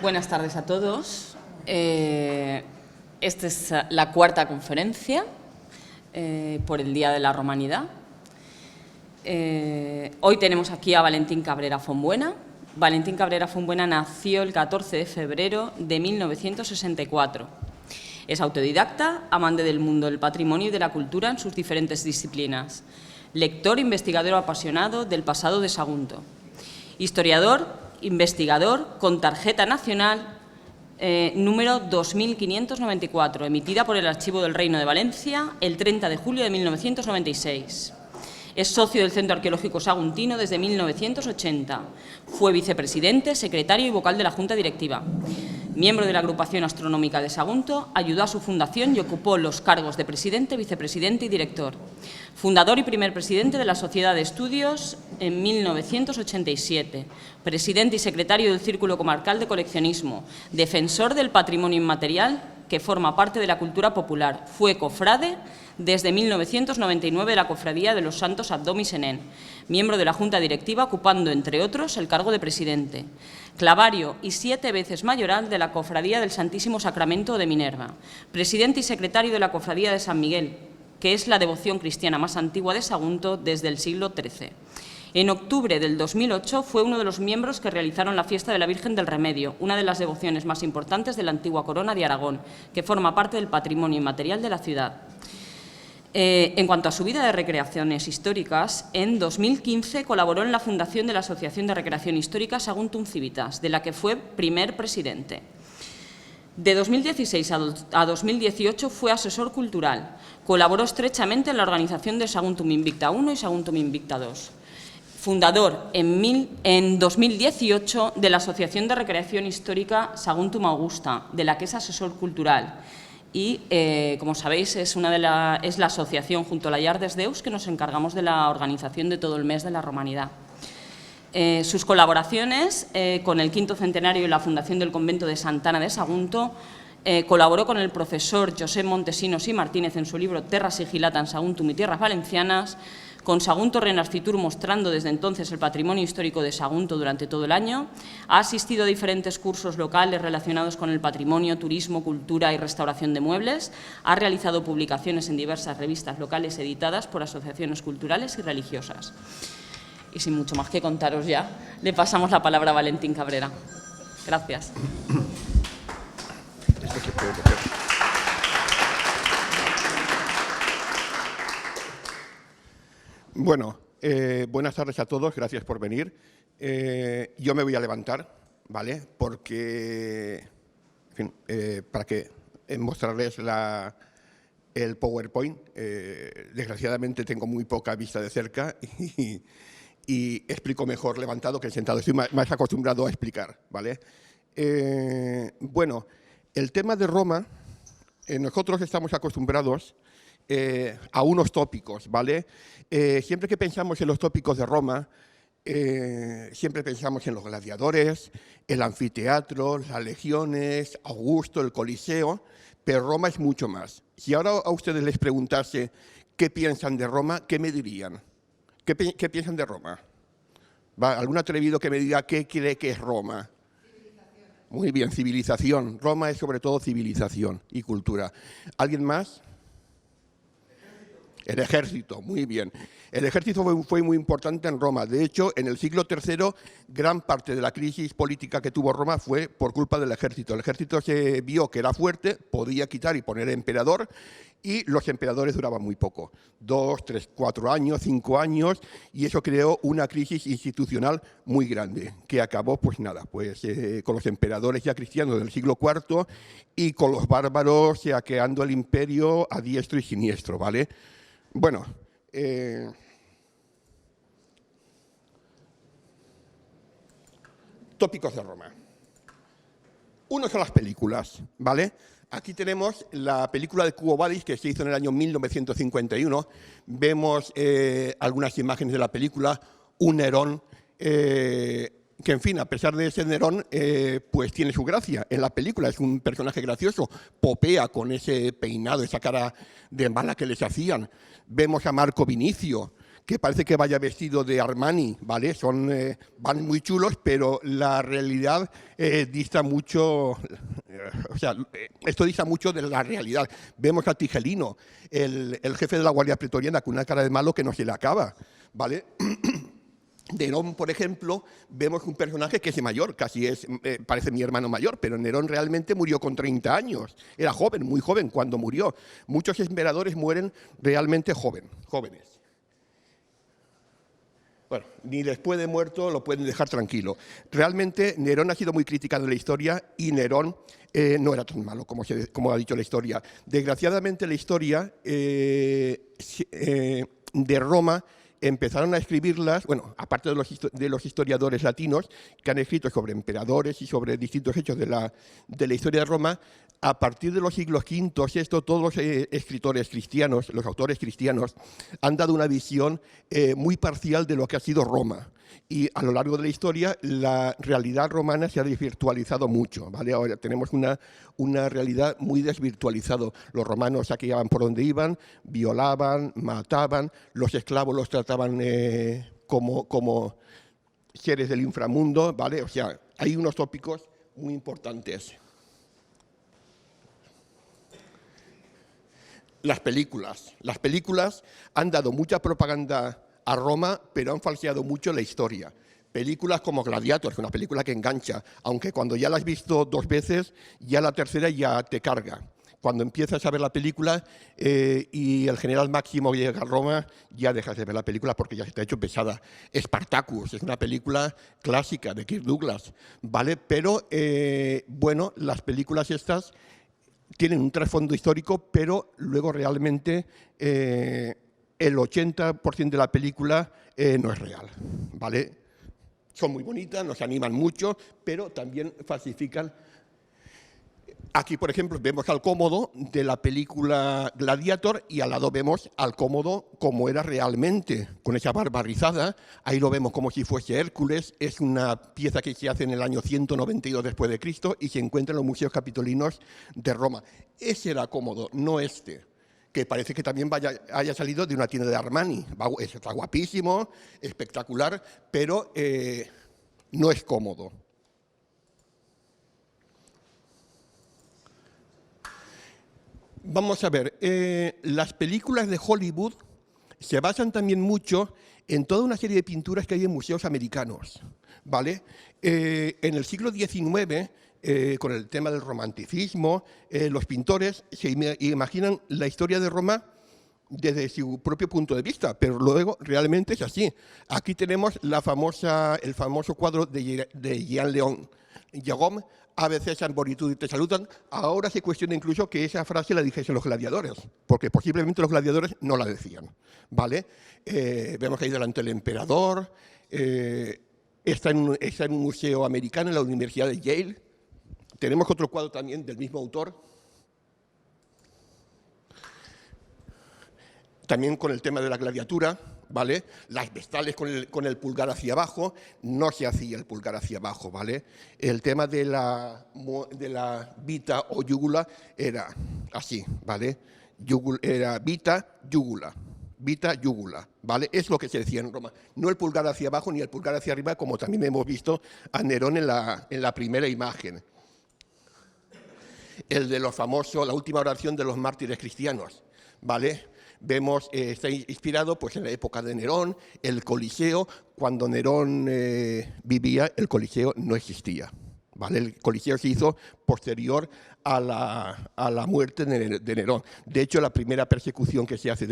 Buenas tardes a todos. Esta es la cuarta conferencia por el Día de la Romanidad. Hoy tenemos aquí a Valentín Cabrera Fonbuena. Valentín Cabrera Fonbuena nació el 14 de febrero de 1964. Es autodidacta, amante del mundo del patrimonio y de la cultura en sus diferentes disciplinas. Lector, investigador apasionado del pasado de Sagunto. Historiador, investigador con tarjeta nacional número 2594, emitida por el Archivo del Reino de Valencia el 30 de julio de 1996. Es socio del Centro Arqueológico Saguntino desde 1980. Fue vicepresidente, secretario y vocal de la Junta Directiva. Miembro de la Agrupación Astronómica de Sagunto, ayudó a su fundación y ocupó los cargos de presidente, vicepresidente y director. Fundador y primer presidente de la Sociedad de Estudios en 1987. Presidente y secretario del Círculo Comarcal de Coleccionismo. Defensor del patrimonio inmaterial que forma parte de la cultura popular. Fue cofrade desde 1999 de la Cofradía de los Santos Abdom y Senén, miembro de la Junta Directiva, ocupando, entre otros, el cargo de presidente. Clavario y 7 veces mayoral de la Cofradía del Santísimo Sacramento de Minerva. Presidente y secretario de la Cofradía de San Miguel, que es la devoción cristiana más antigua de Sagunto desde el siglo XIII. En octubre del 2008 fue uno de los miembros que realizaron la fiesta de la Virgen del Remedio, una de las devociones más importantes de la antigua corona de Aragón, que forma parte del patrimonio inmaterial de la ciudad. En cuanto a su vida de recreaciones históricas, en 2015 colaboró en la fundación de la Asociación de Recreación Histórica Saguntum Civitas, de la que fue primer presidente. De 2016 a 2018 fue asesor cultural. Colaboró estrechamente en la organización de Saguntum Invicta I y Saguntum Invicta II. Fundador en 2018 de la Asociación de Recreación Histórica Saguntum Augusta, de la que es asesor cultural. Y, como sabéis, es la asociación junto a la Llardes Deus que nos encargamos de la organización de todo el mes de la Romanidad. Sus colaboraciones con el quinto centenario y la fundación del convento de Santana de Sagunto, colaboró con el profesor José Montesinos y Martínez en su libro Terra Sigillata en Saguntum y Tierras Valencianas, con Sagunto Renascitur mostrando desde entonces el patrimonio histórico de Sagunto durante todo el año. Ha asistido a diferentes cursos locales relacionados con el patrimonio, turismo, cultura y restauración de muebles. Ha realizado publicaciones en diversas revistas locales editadas por asociaciones culturales y religiosas. Y sin mucho más que contaros ya, le pasamos la palabra a Valentín Cabrera. Gracias. Bueno, buenas tardes a todos, gracias por venir. Yo me voy a levantar, ¿vale? Porque, en fin, para que mostrarles el PowerPoint. Desgraciadamente tengo muy poca vista de cerca y explico mejor levantado que sentado. Estoy más acostumbrado a explicar, ¿vale? Bueno, el tema de Roma, nosotros estamos acostumbrados a unos tópicos, ¿vale? Siempre que pensamos en los tópicos de Roma, siempre pensamos en los gladiadores, el anfiteatro, las legiones, Augusto, el Coliseo, pero Roma es mucho más. Si ahora a ustedes les preguntase qué piensan de Roma, ¿qué me dirían? ¿Qué piensan de Roma? ¿Va? ¿Algún atrevido que me diga qué cree que es Roma? Civilización. Muy bien, civilización. Roma es sobre todo civilización y cultura. ¿Alguien más? El ejército, muy bien. El ejército fue muy importante en Roma. De hecho, en el siglo III, gran parte de la crisis política que tuvo Roma fue por culpa del ejército. El ejército se vio que era fuerte, podía quitar y poner emperador, y los emperadores duraban muy poco. 2, 3, 4 años, 5 años, y eso creó una crisis institucional muy grande, que acabó, pues nada, con los emperadores ya cristianos del siglo IV y con los bárbaros saqueando el imperio a diestro y siniestro, ¿vale? Bueno, tópicos de Roma. Uno son las películas, ¿vale? Aquí tenemos la película de Quo Vadis, que se hizo en el año 1951. Vemos algunas imágenes de la película, un Nerón que, en fin, a pesar de ser Nerón, pues tiene su gracia en la película. Es un personaje gracioso, Popea con ese peinado, esa cara de mala que les hacían. Vemos a Marco Vinicio, que parece que vaya vestido de Armani, ¿vale? Van muy chulos, pero la realidad dista mucho, o sea, esto dista mucho de la realidad. Vemos a Tigelino, el jefe de la Guardia Pretoriana, con una cara de malo que no se le acaba, ¿vale? Nerón, por ejemplo, vemos un personaje que es mayor, casi parece mi hermano mayor, pero Nerón realmente murió con 30 años. Era joven, muy joven cuando murió. Muchos emperadores mueren realmente jóvenes. Bueno, ni después de muerto lo pueden dejar tranquilo. Realmente Nerón ha sido muy criticado en la historia y Nerón no era tan malo como ha dicho la historia. Desgraciadamente la historia de Roma empezaron a escribirlas, bueno, aparte de los historiadores latinos que han escrito sobre emperadores y sobre distintos hechos de la historia de Roma, a partir de los siglos V, VI, todos los escritores cristianos, los autores cristianos, han dado una visión muy parcial de lo que ha sido Roma. Y a lo largo de la historia, la realidad romana se ha desvirtualizado mucho, ¿vale? Ahora tenemos una realidad muy desvirtualizada. Los romanos saqueaban por donde iban, violaban, mataban, los esclavos los trataban como seres del inframundo, ¿vale? O sea, hay unos tópicos muy importantes. Las películas han dado mucha propaganda a Roma, pero han falseado mucho la historia. Películas como Gladiator, una película que engancha, aunque cuando ya la has visto 2 veces, ya la tercera ya te carga. Cuando empiezas a ver la película y el general Máximo llega a Roma, ya dejas de ver la película porque ya se te ha hecho pesada. Spartacus es una película clásica de Kirk Douglas, ¿vale? Pero, bueno, las películas estas tienen un trasfondo histórico, pero luego realmente el 80% de la película no es real, ¿vale? Son muy bonitas, nos animan mucho, pero también falsifican. Aquí, por ejemplo, vemos al Cómodo de la película Gladiator y al lado vemos al Cómodo como era realmente, con esa barbarizada. Ahí lo vemos como si fuese Hércules. Es una pieza que se hace en el año 192 después de Cristo y se encuentra en los museos capitolinos de Roma. Ese era Cómodo, no este, que parece que también haya salido de una tienda de Armani. Está guapísimo, espectacular, pero no es Cómodo. Vamos a ver, las películas de Hollywood se basan también mucho en toda una serie de pinturas que hay en museos americanos, ¿vale? En el siglo XIX, con el tema del romanticismo, los pintores se imaginan la historia de Roma desde su propio punto de vista, pero luego realmente es así. Aquí tenemos el famoso cuadro de Jean León Jagom, a veces arboritud y te saludan. Ahora se cuestiona incluso que esa frase la dijesen los gladiadores, porque posiblemente los gladiadores no la decían, ¿vale? Vemos ahí delante el emperador, está en un museo americano en la Universidad de Yale. Tenemos otro cuadro también del mismo autor, también con el tema de la gladiatura, ¿vale? Las vestales con el pulgar hacia abajo, no se hacía el pulgar hacia abajo, ¿vale? El tema de la vita o yugula era así, ¿vale? Era vita, yugula, ¿vale? Es lo que se decía en Roma. No el pulgar hacia abajo ni el pulgar hacia arriba, como también hemos visto a Nerón en la primera imagen. El de los famosos, la última oración de los mártires cristianos, ¿vale? Vemos, está inspirado pues, en la época de Nerón, el Coliseo. Cuando Nerón vivía, el Coliseo no existía, ¿vale? El Coliseo se hizo posterior a la muerte de Nerón. De hecho, la primera persecución que se hace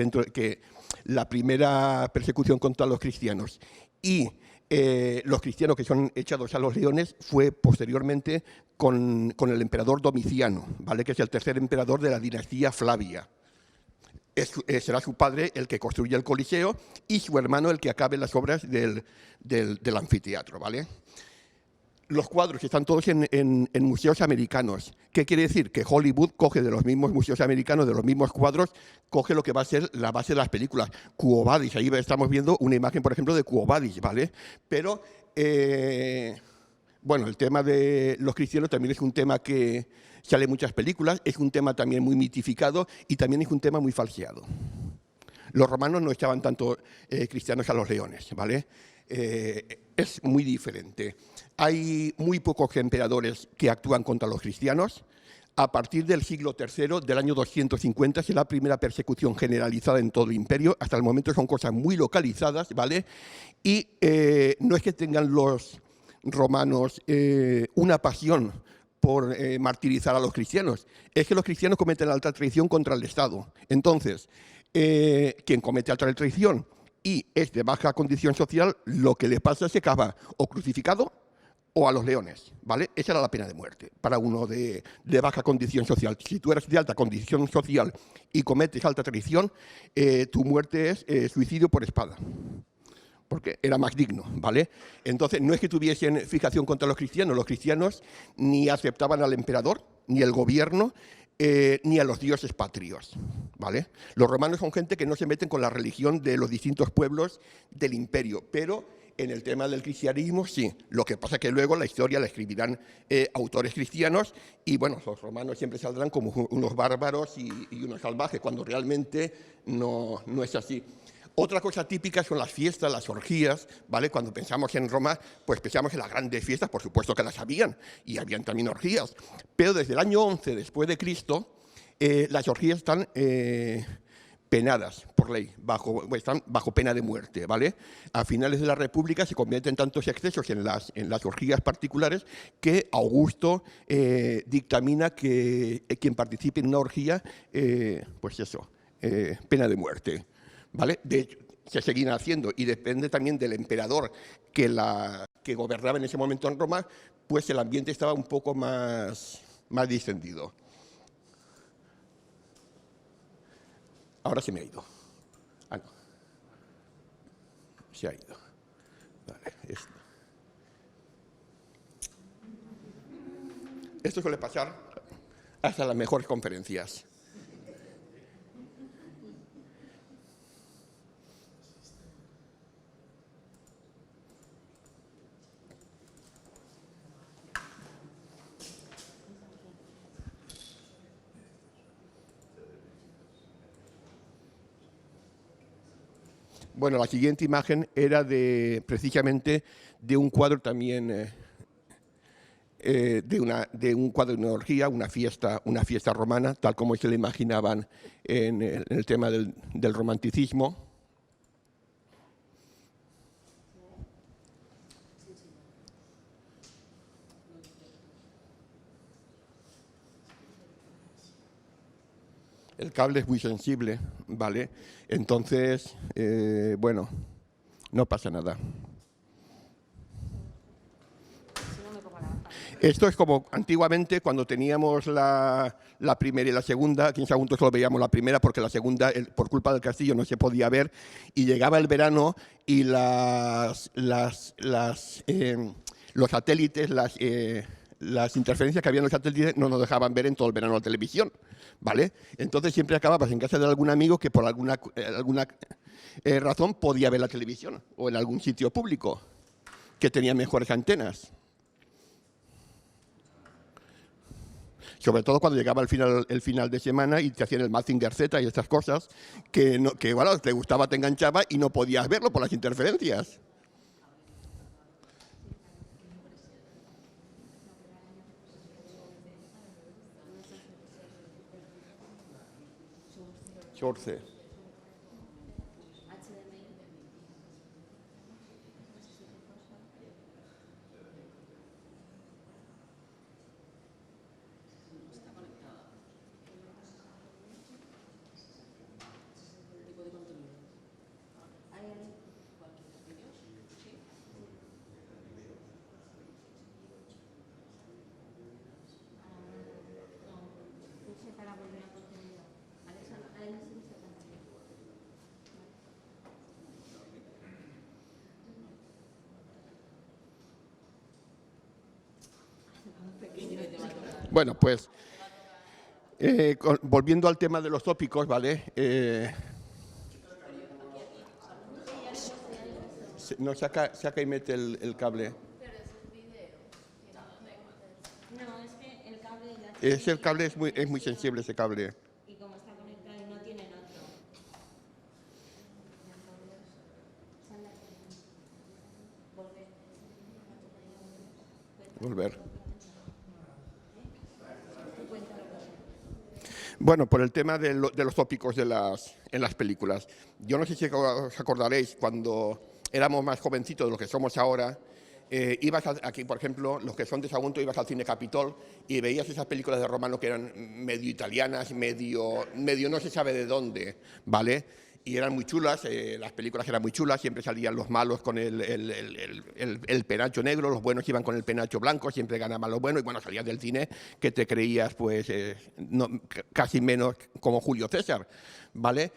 la primera persecución contra los cristianos y los cristianos que son echados a los leones fue posteriormente con el emperador Domiciano, ¿vale? Que es el tercer emperador de la dinastía Flavia. Será su padre el que construye el Coliseo y su hermano el que acabe las obras del anfiteatro, ¿vale? Los cuadros están todos en museos americanos. ¿Qué quiere decir? Que Hollywood coge de los mismos museos americanos, de los mismos cuadros, coge lo que va a ser la base de las películas. Quo Vadis, ahí estamos viendo una imagen, por ejemplo, de Quo Vadis, ¿vale? Pero, bueno, el tema de los cristianos también es un tema que sale en muchas películas, es un tema también muy mitificado y también es un tema muy falseado. Los romanos no echaban tanto cristianos a los leones, ¿vale? Es muy diferente. Hay muy pocos emperadores que actúan contra los cristianos. A partir del siglo III, del año 250, es la primera persecución generalizada en todo el imperio. Hasta el momento son cosas muy localizadas, ¿vale? Y no es que tengan los romanos una pasión por martirizar a los cristianos. Es que los cristianos cometen alta traición contra el Estado. Entonces, quien comete alta traición y es de baja condición social, lo que le pasa es que acaba o crucificado o a los leones, ¿vale? Esa era la pena de muerte para uno de baja condición social. Si tú eres de alta condición social y cometes alta traición, tu muerte es suicidio por espada, porque era más digno, ¿vale? Entonces, no es que tuviesen fijación contra los cristianos ni aceptaban al emperador, ni el gobierno, ni a los dioses patrios, ¿vale? Los romanos son gente que no se meten con la religión de los distintos pueblos del imperio, pero en el tema del cristianismo, sí. Lo que pasa es que luego la historia la escribirán autores cristianos y, bueno, los romanos siempre saldrán como unos bárbaros y unos salvajes, cuando realmente no es así. Otra cosa típica son las fiestas, las orgías, ¿vale? Cuando pensamos en Roma, pues pensamos en las grandes fiestas, por supuesto que las habían, y habían también orgías. Pero desde el año 11 después de Cristo, las orgías están penadas por ley, están bajo pena de muerte, ¿vale? A finales de la República se cometen tantos excesos en las orgías particulares que Augusto dictamina que quien participe en una orgía, pues eso, pena de muerte, ¿vale? De hecho, se seguían haciendo y depende también del emperador que gobernaba en ese momento en Roma, pues el ambiente estaba un poco más distendido. Ahora se me ha ido. Ah, no. Se ha ido. Vale, esto suele pasar hasta las mejores conferencias. Bueno, la siguiente imagen era precisamente de un cuadro también, de un cuadro de una orgía, una fiesta romana, tal como se le imaginaban en el tema del romanticismo. El cable es muy sensible, ¿vale? Entonces, bueno, no pasa nada. Esto es como antiguamente cuando teníamos la primera y la segunda. Aquí en Sagunto solo veíamos la primera porque la segunda, por culpa del castillo, no se podía ver. Y llegaba el verano y los satélites, las interferencias que había en los satélites no nos dejaban ver en todo el verano la televisión, ¿vale? Entonces siempre acababas en casa de algún amigo que por alguna razón podía ver la televisión o en algún sitio público que tenía mejores antenas. Sobre todo cuando llegaba el final de semana y te hacían el Mazinger Z y estas cosas que bueno, te gustaba, te enganchaba y no podías verlo por las interferencias. Source. Bueno, pues volviendo al tema de los tópicos, ¿vale? No, saca y mete el cable. El cable es muy sensible, ese cable. Y como está conectado y no tienen otro. Bueno, por el tema de los tópicos en las películas. Yo no sé si os acordaréis, cuando éramos más jovencitos de lo que somos ahora, aquí, por ejemplo, los que son de Sagunto, ibas al Cine Capitol y veías esas películas de Romano que eran medio italianas, medio no se sabe de dónde, ¿vale? Y eran muy chulas, las películas eran muy chulas, siempre salían los malos con el penacho negro, los buenos iban con el penacho blanco, siempre ganaban los buenos, y bueno, salías del cine que te creías pues casi menos como Julio César, ¿vale?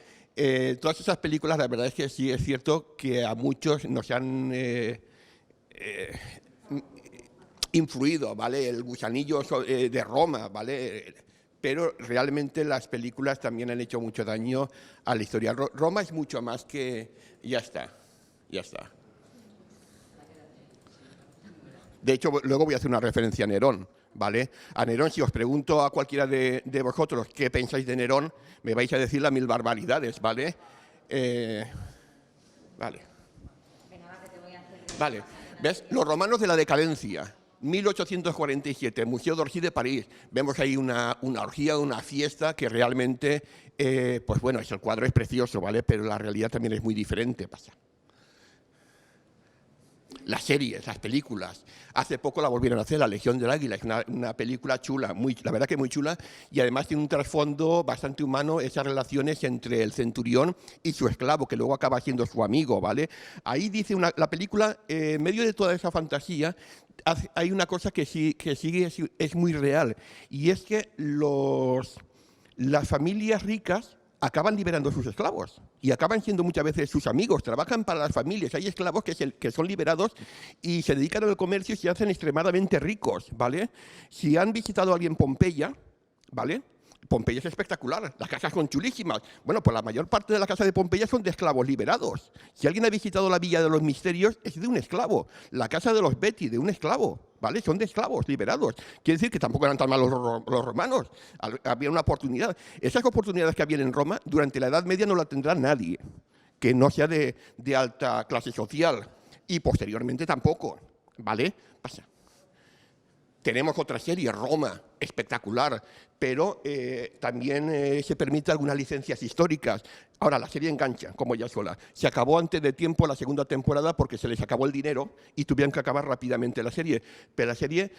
Todas esas películas, la verdad es que sí es cierto que a muchos nos han influido, ¿vale? El gusanillo de Roma, ¿vale? Pero realmente las películas también han hecho mucho daño a la historia. Roma es mucho más que... Ya está. De hecho, luego voy a hacer una referencia a Nerón, ¿vale? A Nerón, si os pregunto a cualquiera de vosotros qué pensáis de Nerón, me vais a decir las mil barbaridades, ¿vale? Vale. ¿Ves? Los romanos de la decadencia. 1847, Museo d'Orsay de París. Vemos ahí una orgía, una fiesta que realmente, pues bueno, el cuadro es precioso, ¿vale? Pero la realidad también es muy diferente, pasa. Las series, las películas. Hace poco la volvieron a hacer, La Legión del Águila. Es una película chula, la verdad que muy chula, y además tiene un trasfondo bastante humano, esas relaciones entre el centurión y su esclavo, que luego acaba siendo su amigo, ¿vale? Ahí dice la película, en medio de toda esa fantasía, hay una cosa que sigue es muy real, y es que las familias ricas acaban liberando a sus esclavos y acaban siendo muchas veces sus amigos, trabajan para las familias. Hay esclavos que son liberados y se dedican al comercio y se hacen extremadamente ricos, ¿vale? Si han visitado a alguien Pompeya, ¿vale? Pompeya es espectacular, las casas son chulísimas. Bueno, pues la mayor parte de las casas de Pompeya son de esclavos liberados. Si alguien ha visitado la Villa de los Misterios, es de un esclavo. La casa de los Betis, de un esclavo, ¿vale? Son de esclavos liberados. Quiere decir que tampoco eran tan malos los romanos. Había una oportunidad. Esas oportunidades que habían en Roma, durante la Edad Media no la tendrá nadie, que no sea de alta clase social. Y posteriormente tampoco, ¿vale? Pasa. Tenemos otra serie, Roma, espectacular, pero también se permite algunas licencias históricas. Ahora, la serie engancha, como ya sola. Se acabó antes de tiempo la segunda temporada porque se les acabó el dinero y tuvieron que acabar rápidamente la serie. Pero la serie,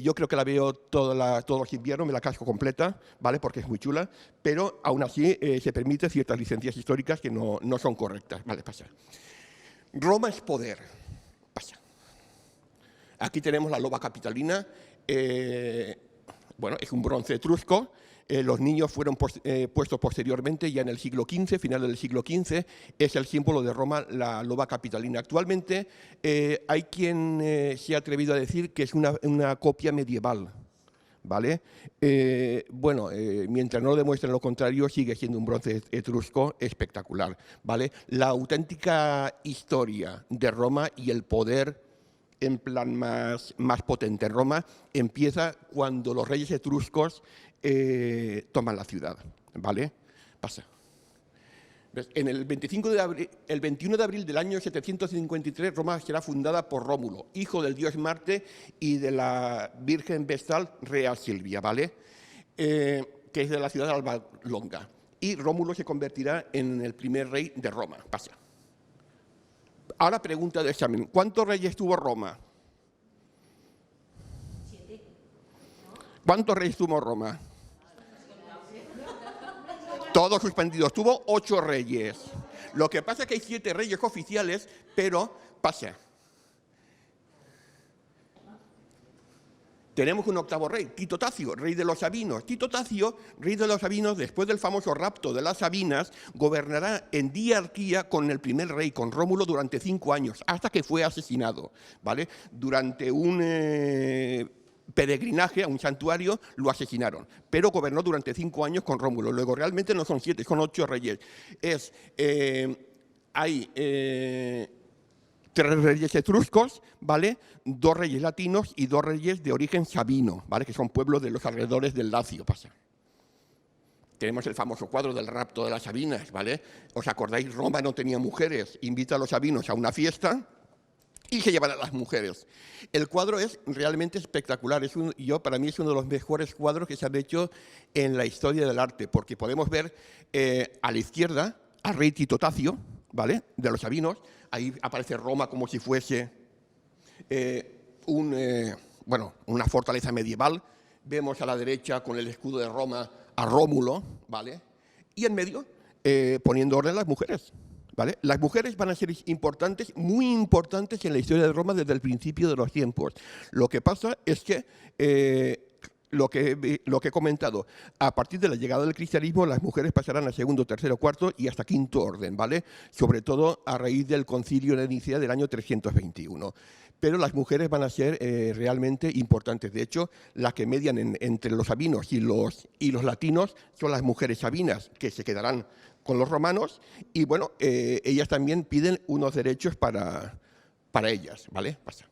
yo creo que la veo todos los inviernos, me la casco completa, ¿vale? Porque es muy chula, pero aún así se permite ciertas licencias históricas que no son correctas. Vale, pasa. Roma es poder. Pasa. Aquí tenemos la loba capitalina, bueno, es un bronce etrusco, los niños fueron puestos posteriormente, ya en el siglo XV, final del siglo XV, es el símbolo de Roma, la loba capitalina. Actualmente hay quien se ha atrevido a decir que es una copia medieval, ¿vale? Bueno, mientras no demuestren lo contrario, sigue siendo un bronce etrusco espectacular, ¿vale? La auténtica historia de Roma y el poder en plan más potente en Roma empieza cuando los reyes etruscos toman la ciudad, ¿vale? Pasa. En el 21 de abril del año 753, Roma será fundada por Rómulo, hijo del dios Marte y de la Virgen Vestal Rea Silvia, ¿vale? Que es de la ciudad de Alba Longa. Y Rómulo se convertirá en el primer rey de Roma. Pasa. Ahora pregunta de examen. ¿Cuántos reyes tuvo Roma? 7. ¿Cuántos reyes tuvo Roma? Todos suspendidos. Tuvo 8 reyes. Lo que pasa es que hay 7 reyes oficiales, pero pasa. Tenemos un octavo rey, Tito Tacio, rey de los Sabinos. Tito Tacio, rey de los Sabinos, después del famoso rapto de las Sabinas, gobernará en diarquía con el primer rey, con Rómulo, durante 5 años, hasta que fue asesinado, ¿vale? Durante un peregrinaje a un santuario lo asesinaron, pero gobernó durante 5 años con Rómulo. Luego realmente no son 7, son 8 reyes. Hay 3 reyes etruscos, ¿vale? 2 reyes latinos y 2 reyes de origen sabino, ¿vale? Que son pueblos de los alrededores del Lacio, pasa. Tenemos el famoso cuadro del rapto de las Sabinas, ¿vale? ¿Os acordáis? Roma no tenía mujeres, invita a los sabinos a una fiesta y se llevan a las mujeres. El cuadro es realmente espectacular. Para mí es uno de los mejores cuadros que se han hecho en la historia del arte, porque podemos ver a la izquierda al rey Tito Tacio, ¿vale?, de los sabinos. Ahí aparece Roma como si fuese una fortaleza medieval. Vemos a la derecha con el escudo de Roma a Rómulo, ¿vale?, y en medio poniendo orden las mujeres. ¿Vale? Las mujeres van a ser importantes, muy importantes en la historia de Roma desde el principio de los tiempos. Lo que pasa es que, lo que he comentado, a partir de la llegada del cristianismo, las mujeres pasarán a segundo, tercero, cuarto y hasta quinto orden, ¿vale? Sobre todo a raíz del concilio de Nicea del año 321. Pero las mujeres van a ser realmente importantes. De hecho, las que median entre los sabinos y los latinos son las mujeres sabinas, que se quedarán con los romanos, y bueno, ellas también piden unos derechos para ellas, ¿vale? Pasa.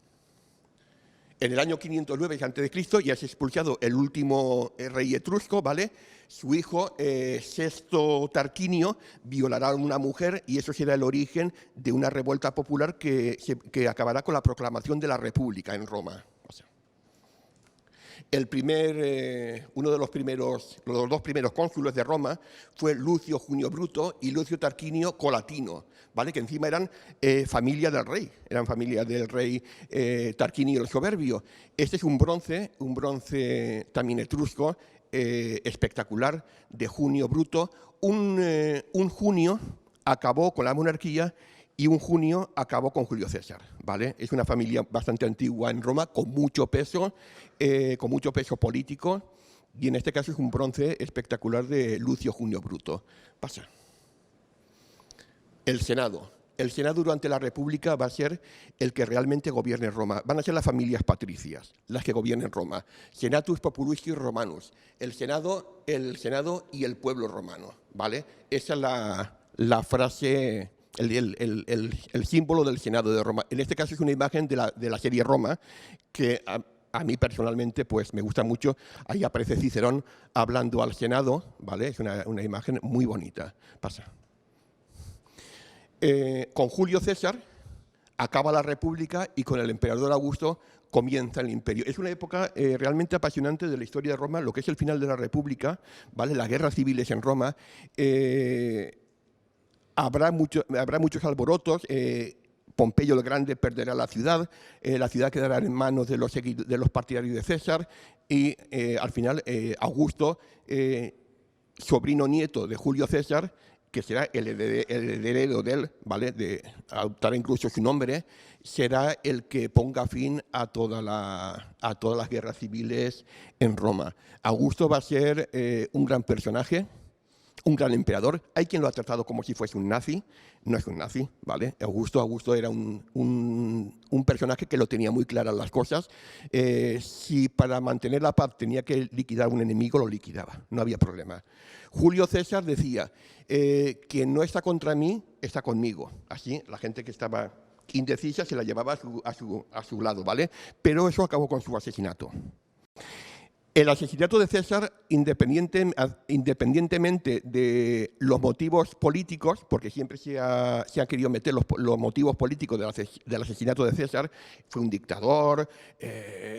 En el año 509 a.C. ya es expulsado el último rey etrusco, ¿vale? Su hijo, Sexto Tarquinio, violará a una mujer y eso será el origen de una revuelta popular que acabará con la proclamación de la República en Roma. Uno de los dos primeros cónsules de Roma fue Lucio Junio Bruto y Lucio Tarquinio Colatino, ¿vale?, que encima eran familia del rey Tarquinio el Soberbio. Este es un bronce también etrusco, espectacular, de Junio Bruto. Un junio acabó con la monarquía y un junio acabó con Julio César, ¿vale? Es una familia bastante antigua en Roma, con mucho peso político, y en este caso es un bronce espectacular de Lucio Junio Bruto. Pasa. El Senado. El Senado durante la República va a ser el que realmente gobierne Roma. Van a ser las familias patricias las que gobiernen Roma. Senatus populusque Romanus. El Senado y el pueblo romano, ¿vale? Esa es la frase, el símbolo del Senado de Roma. En este caso es una imagen de la serie Roma, que a mí personalmente pues me gusta mucho. Ahí aparece Cicerón hablando al Senado, ¿vale? Es una imagen muy bonita. Pasa. Con Julio César acaba la República y con el emperador Augusto comienza el imperio. Es una época realmente apasionante de la historia de Roma, lo que es el final de la República, ¿vale? Las guerras civiles en Roma. Habrá muchos alborotos. Pompeyo el Grande perderá la ciudad quedará en manos de los partidarios de César y al final Augusto, sobrino nieto de Julio César, que será el heredero de él, ¿vale?, adoptará incluso su nombre, será el que ponga fin a todas las guerras civiles en Roma. Augusto va a ser un gran personaje, un gran emperador. Hay quien lo ha tratado como si fuese un nazi. No es un nazi, ¿vale? Augusto era un personaje que lo tenía muy claras las cosas. Si para mantener la paz tenía que liquidar a un enemigo, lo liquidaba, no había problema. Julio César decía, quien no está contra mí, está conmigo. Así, la gente que estaba indecisa se la llevaba a su lado, ¿vale? Pero eso acabó con su asesinato. El asesinato de César, independientemente de los motivos políticos, porque siempre se ha querido meter los motivos políticos del asesinato de César, fue un dictador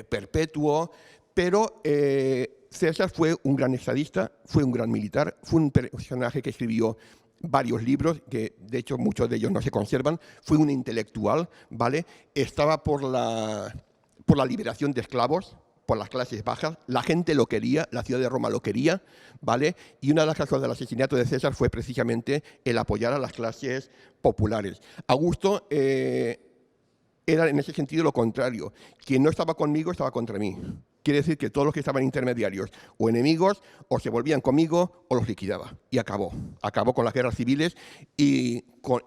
perpetuo, pero César fue un gran estadista, fue un gran militar, fue un personaje que escribió varios libros, que de hecho muchos de ellos no se conservan, fue un intelectual, ¿vale? Estaba por la liberación de esclavos, por las clases bajas, la gente lo quería, la ciudad de Roma lo quería, ¿vale? Y una de las causas del asesinato de César fue precisamente el apoyar a las clases populares. Augusto era en ese sentido lo contrario. Quien no estaba conmigo estaba contra mí. Quiere decir que todos los que estaban intermediarios o enemigos o se volvían conmigo o los liquidaba. Y acabó con las guerras civiles y con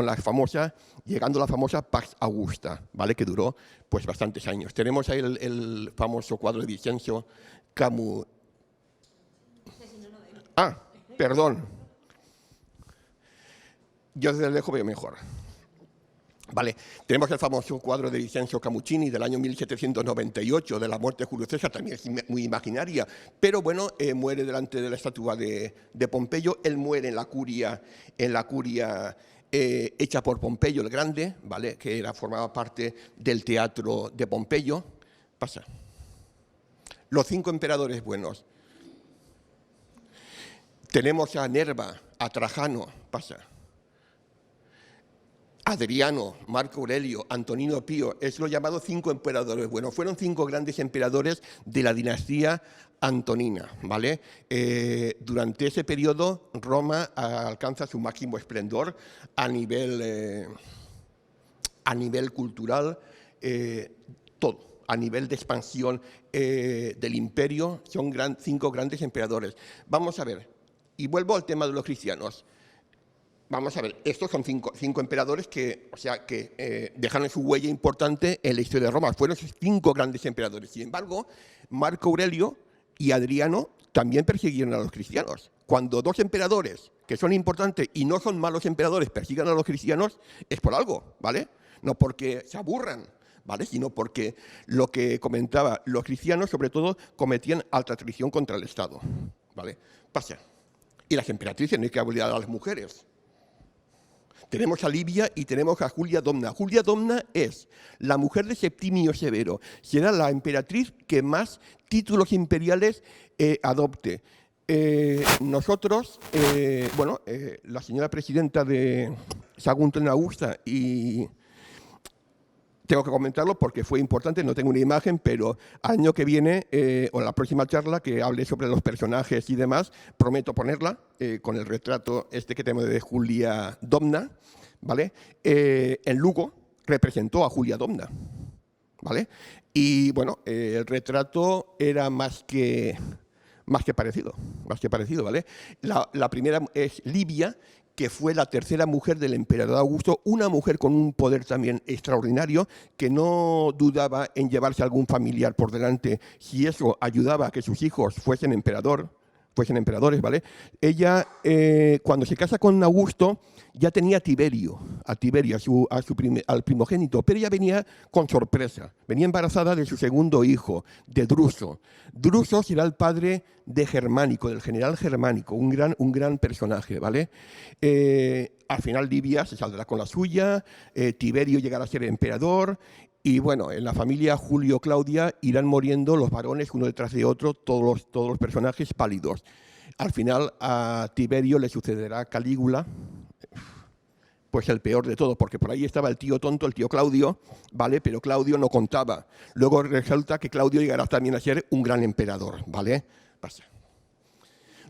la famosa, llegando a la famosa Pax Augusta, ¿vale?, que duró pues bastantes años. Tenemos ahí el famoso cuadro de Vincenzo Camus. Perdón. Yo desde lejos veo mejor. Vale, tenemos el famoso cuadro de Vincenzo Camuccini del año 1798 de la muerte de Julio César, también es muy imaginaria, pero bueno, muere delante de la estatua de Pompeyo. Él muere en la curia hecha por Pompeyo el Grande, ¿vale? Que formaba parte del teatro de Pompeyo. Pasa. Los 5 emperadores buenos. Tenemos a Nerva, a Trajano, pasa. Adriano, Marco Aurelio, Antonino Pío, es lo llamado 5 emperadores buenos. Fueron 5 grandes emperadores de la dinastía antonina, ¿vale? Durante ese periodo, Roma alcanza su máximo esplendor a nivel cultural, todo, a nivel de expansión del imperio. Son 5 grandes emperadores. Vamos a ver, y vuelvo al tema de los cristianos. Vamos a ver, estos son 5 emperadores que dejaron su huella importante en la historia de Roma. Fueron 5 grandes emperadores. Sin embargo, Marco Aurelio y Adriano también persiguieron a los cristianos. Cuando 2 emperadores, que son importantes y no son malos emperadores, persigan a los cristianos, es por algo, ¿vale? No porque se aburran, ¿vale? Sino porque lo que comentaba, los cristianos, sobre todo, cometían alta traición contra el Estado, ¿vale? Pasa. Y las emperatrices, no hay que olvidar a las mujeres. Tenemos a Livia y tenemos a Julia Domna. Julia Domna es la mujer de Septimio Severo. Será la emperatriz que más títulos imperiales adopte. Nosotros, la señora presidenta de Sagunto en Augusta, y tengo que comentarlo porque fue importante, no tengo una imagen, pero año que viene, o la próxima charla que hable sobre los personajes y demás, prometo ponerla con el retrato que tenemos de Julia Domna, ¿vale? En Lugo representó a Julia Domna, ¿vale? Y bueno, el retrato era más que parecido, ¿vale? La primera es Livia, que fue la tercera mujer del emperador Augusto, una mujer con un poder también extraordinario, que no dudaba en llevarse a algún familiar por delante si eso ayudaba a que sus hijos fuesen emperadores, ¿vale? Ella, cuando se casa con Augusto, ya tenía a Tiberio, al primogénito, pero ella venía con sorpresa. Venía embarazada de su segundo hijo, de Druso. Druso será el padre de Germánico, del general Germánico, un gran personaje, ¿vale? Al final Livia se saldrá con la suya, Tiberio llegará a ser emperador. Y bueno, en la familia Julio-Claudia irán muriendo los varones uno detrás de otro, todos los personajes pálidos. Al final a Tiberio le sucederá Calígula, pues el peor de todo, porque por ahí estaba el tío tonto, el tío Claudio, ¿vale? Pero Claudio no contaba. Luego resulta que Claudio llegará también a ser un gran emperador, ¿vale? Pasa.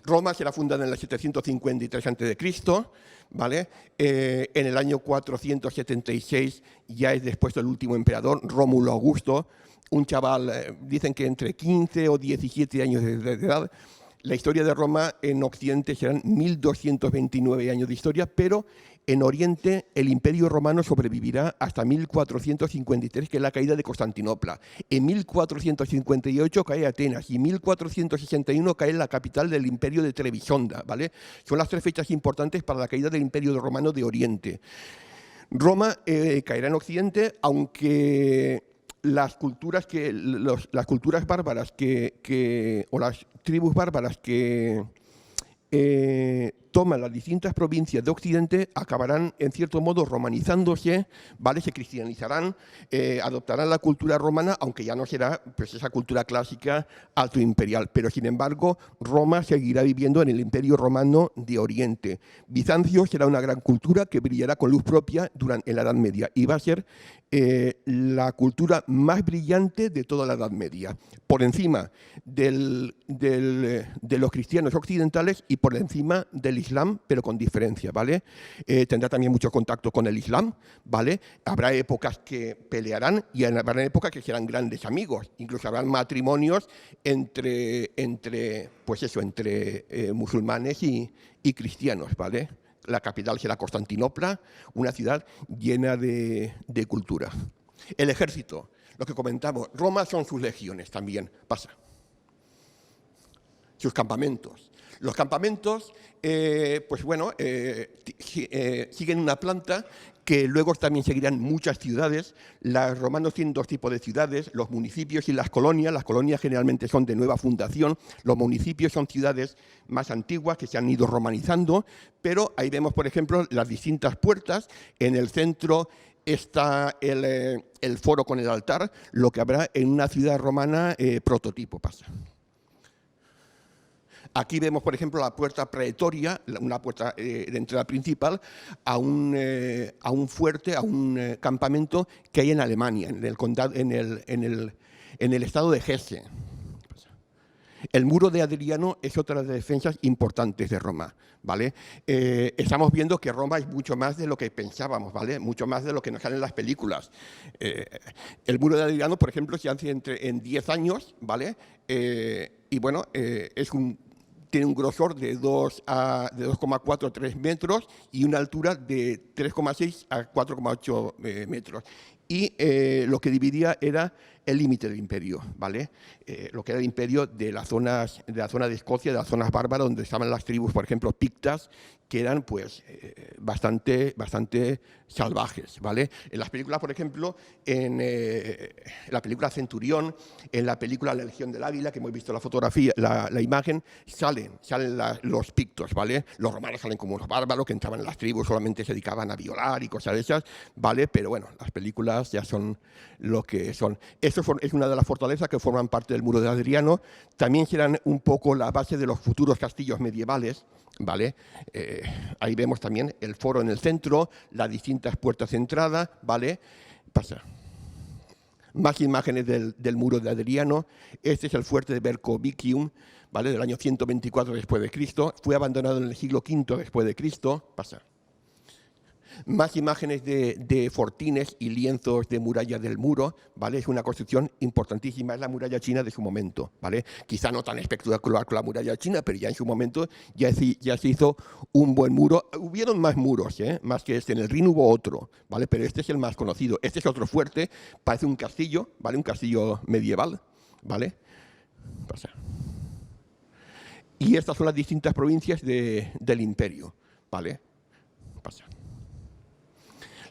Roma será fundada en el 753 a.C., ¿vale? En el año 476 ya es después del último emperador, Rómulo Augusto, un chaval, dicen que entre 15 o 17 años de edad. La historia de Roma en Occidente serán 1229 años de historia, pero en Oriente el Imperio Romano sobrevivirá hasta 1453, que es la caída de Constantinopla. En 1458 cae Atenas y en 1461 cae la capital del Imperio de Trebisonda, ¿vale? Son las 3 fechas importantes para la caída del Imperio Romano de Oriente. Roma caerá en Occidente, aunque las culturas bárbaras o las tribus bárbaras que toman las distintas provincias de Occidente acabarán en cierto modo romanizándose, ¿vale? Se cristianizarán, adoptarán la cultura romana, aunque ya no será pues esa cultura clásica alto imperial, pero sin embargo Roma seguirá viviendo en el Imperio Romano de Oriente. Bizancio será una gran cultura que brillará con luz propia en la Edad Media y va a ser la cultura más brillante de toda la Edad Media, por encima de los cristianos occidentales y por encima del Islam, pero con diferencia, ¿vale? Tendrá también mucho contacto con el Islam, ¿vale? Habrá épocas que pelearán y habrá épocas que serán grandes amigos, incluso habrán matrimonios entre musulmanes y cristianos, ¿vale? La capital será Constantinopla, una ciudad llena de cultura. El ejército, lo que comentamos, Roma son sus legiones también, pasa. Sus campamentos. Los campamentos, siguen una planta que luego también seguirán muchas ciudades. Los romanos tienen dos tipos de ciudades, los municipios y las colonias. Las colonias generalmente son de nueva fundación, los municipios son ciudades más antiguas que se han ido romanizando, pero ahí vemos, por ejemplo, las distintas puertas. En el centro está el foro con el altar, lo que habrá en una ciudad romana prototipo. Pasa. Aquí vemos, por ejemplo, la puerta praetoria, una puerta de entrada principal, a un fuerte, a un campamento que hay en Alemania, en el condado, en el estado de Hesse. El muro de Adriano es otra de las defensas importantes de Roma, ¿vale? Estamos viendo que Roma es mucho más de lo que pensábamos, ¿vale? Mucho más de lo que nos sale en las películas. El muro de Adriano, por ejemplo, se hace en 10 años, ¿vale? Y bueno, tiene un grosor de 2,4 a 3 metros y una altura de 3,6 a 4,8 metros. Y lo que dividía era el límite del imperio, ¿vale? Lo que era el imperio de la zona de Escocia, de las zonas bárbaras, donde estaban las tribus, por ejemplo, pictas, que eran pues bastante salvajes, ¿vale? En las películas, por ejemplo, en la película Centurión, en la película La Legión del Águila, que hemos visto la fotografía, la imagen, salen los pictos, ¿vale? Los romanos salen como unos bárbaros que entraban en las tribus, solamente se dedicaban a violar y cosas de esas, ¿vale? Pero bueno, las películas ya son lo que son. Eso es una de las fortalezas que forman parte del muro de Adriano. También serán un poco la base de los futuros castillos medievales, ¿vale? Ahí vemos también el foro en el centro, las distintas puertas de entrada, ¿vale? Pasa. Más imágenes del muro de Adriano. Este es el fuerte de Bercovicium, ¿vale? Del año 124 después de Cristo. Fue abandonado en el siglo V después de Cristo. Pasa. Más imágenes de fortines y lienzos de muralla del muro, ¿vale? Es una construcción importantísima, es la muralla china de su momento, ¿vale? Quizá no tan espectacular con la muralla china, pero ya en su momento ya se hizo un buen muro. Hubieron más muros, más que este. En el Rin hubo otro, ¿vale? Pero este es el más conocido. Este es otro fuerte, parece un castillo, ¿vale? Un castillo medieval, ¿vale? Pasa. Y estas son las distintas provincias del imperio, ¿vale? Pasa.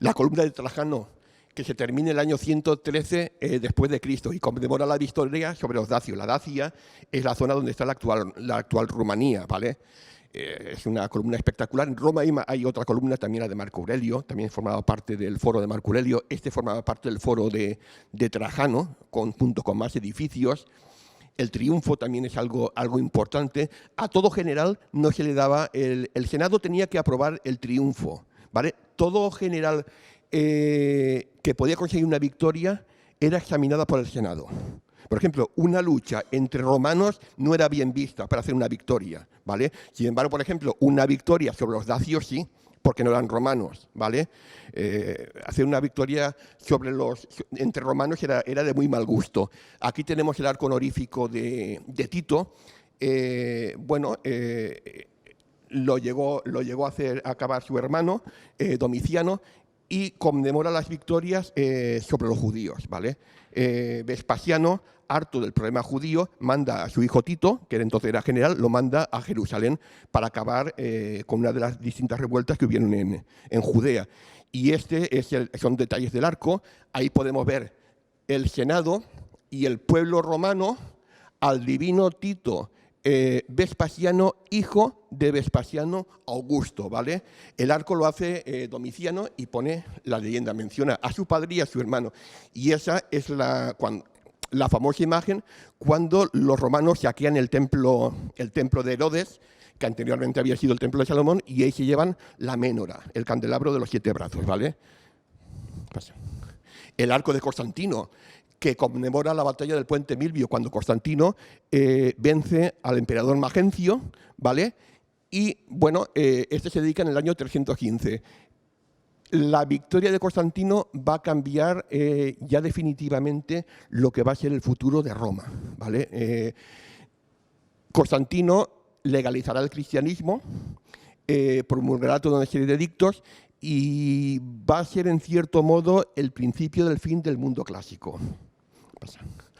La columna de Trajano, que se termina en el año 113 después de Cristo y conmemora la victoria sobre los dacios. La Dacia es la zona donde está la actual Rumanía, ¿vale? Es una columna espectacular. En Roma hay otra columna, también la de Marco Aurelio, también formaba parte del foro de Marco Aurelio. Este formaba parte del foro de Trajano, junto con más edificios. El triunfo también es algo importante. A todo general no se le daba, el Senado tenía que aprobar el triunfo, ¿vale? Todo general que podía conseguir una victoria era examinada por el Senado. Por ejemplo, una lucha entre romanos no era bien vista para hacer una victoria, ¿vale? Sin embargo, por ejemplo, una victoria sobre los dacios sí, porque no eran romanos, ¿vale? Hacer una victoria entre romanos era de muy mal gusto. Aquí tenemos el arco honorífico de Tito. Lo llegó a acabar su hermano, Domiciano, y conmemora las victorias sobre los judíos, ¿vale? Vespasiano, harto del problema judío, manda a su hijo Tito, que entonces era general, lo manda a Jerusalén para acabar con una de las distintas revueltas que hubieron en Judea. Y son detalles del arco. Ahí podemos ver el Senado y el pueblo romano al divino Tito, Vespasiano, hijo de Vespasiano Augusto, ¿vale? El arco lo hace Domiciano y pone la leyenda, menciona a su padre y a su hermano. Y esa es la famosa imagen cuando los romanos saquean el templo de Herodes, que anteriormente había sido el templo de Salomón, y ahí se llevan la ménora, el candelabro de los 7 brazos, ¿vale? El arco de Constantino, que conmemora la batalla del puente Milvio, cuando Constantino vence al emperador Magencio, ¿vale? Y, bueno, este se dedica en el año 315. La victoria de Constantino va a cambiar ya definitivamente lo que va a ser el futuro de Roma, ¿vale? Constantino legalizará el cristianismo, promulgará toda una serie de edictos y va a ser, en cierto modo, el principio del fin del mundo clásico.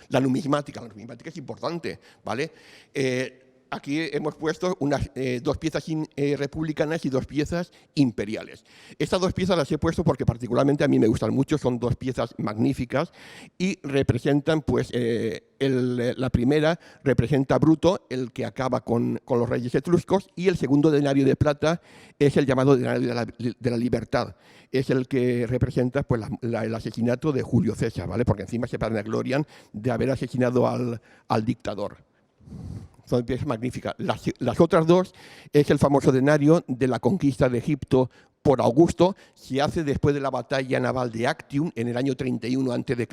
La numismática es importante, ¿vale? aquí hemos puesto dos piezas republicanas y dos piezas imperiales. Estas dos piezas las he puesto porque particularmente a mí me gustan mucho, son dos piezas magníficas y representan, pues, la primera representa a Bruto, el que acaba con los reyes etruscos, y el segundo denario de plata es el llamado denario de la libertad. Es el que representa, pues, el asesinato de Julio César, ¿vale? Porque encima se vanaglorian de haber asesinado al dictador. Son piezas magníficas. Las otras dos es el famoso denario de la conquista de Egipto por Augusto, se hace después de la batalla naval de Actium en el año 31 a.C.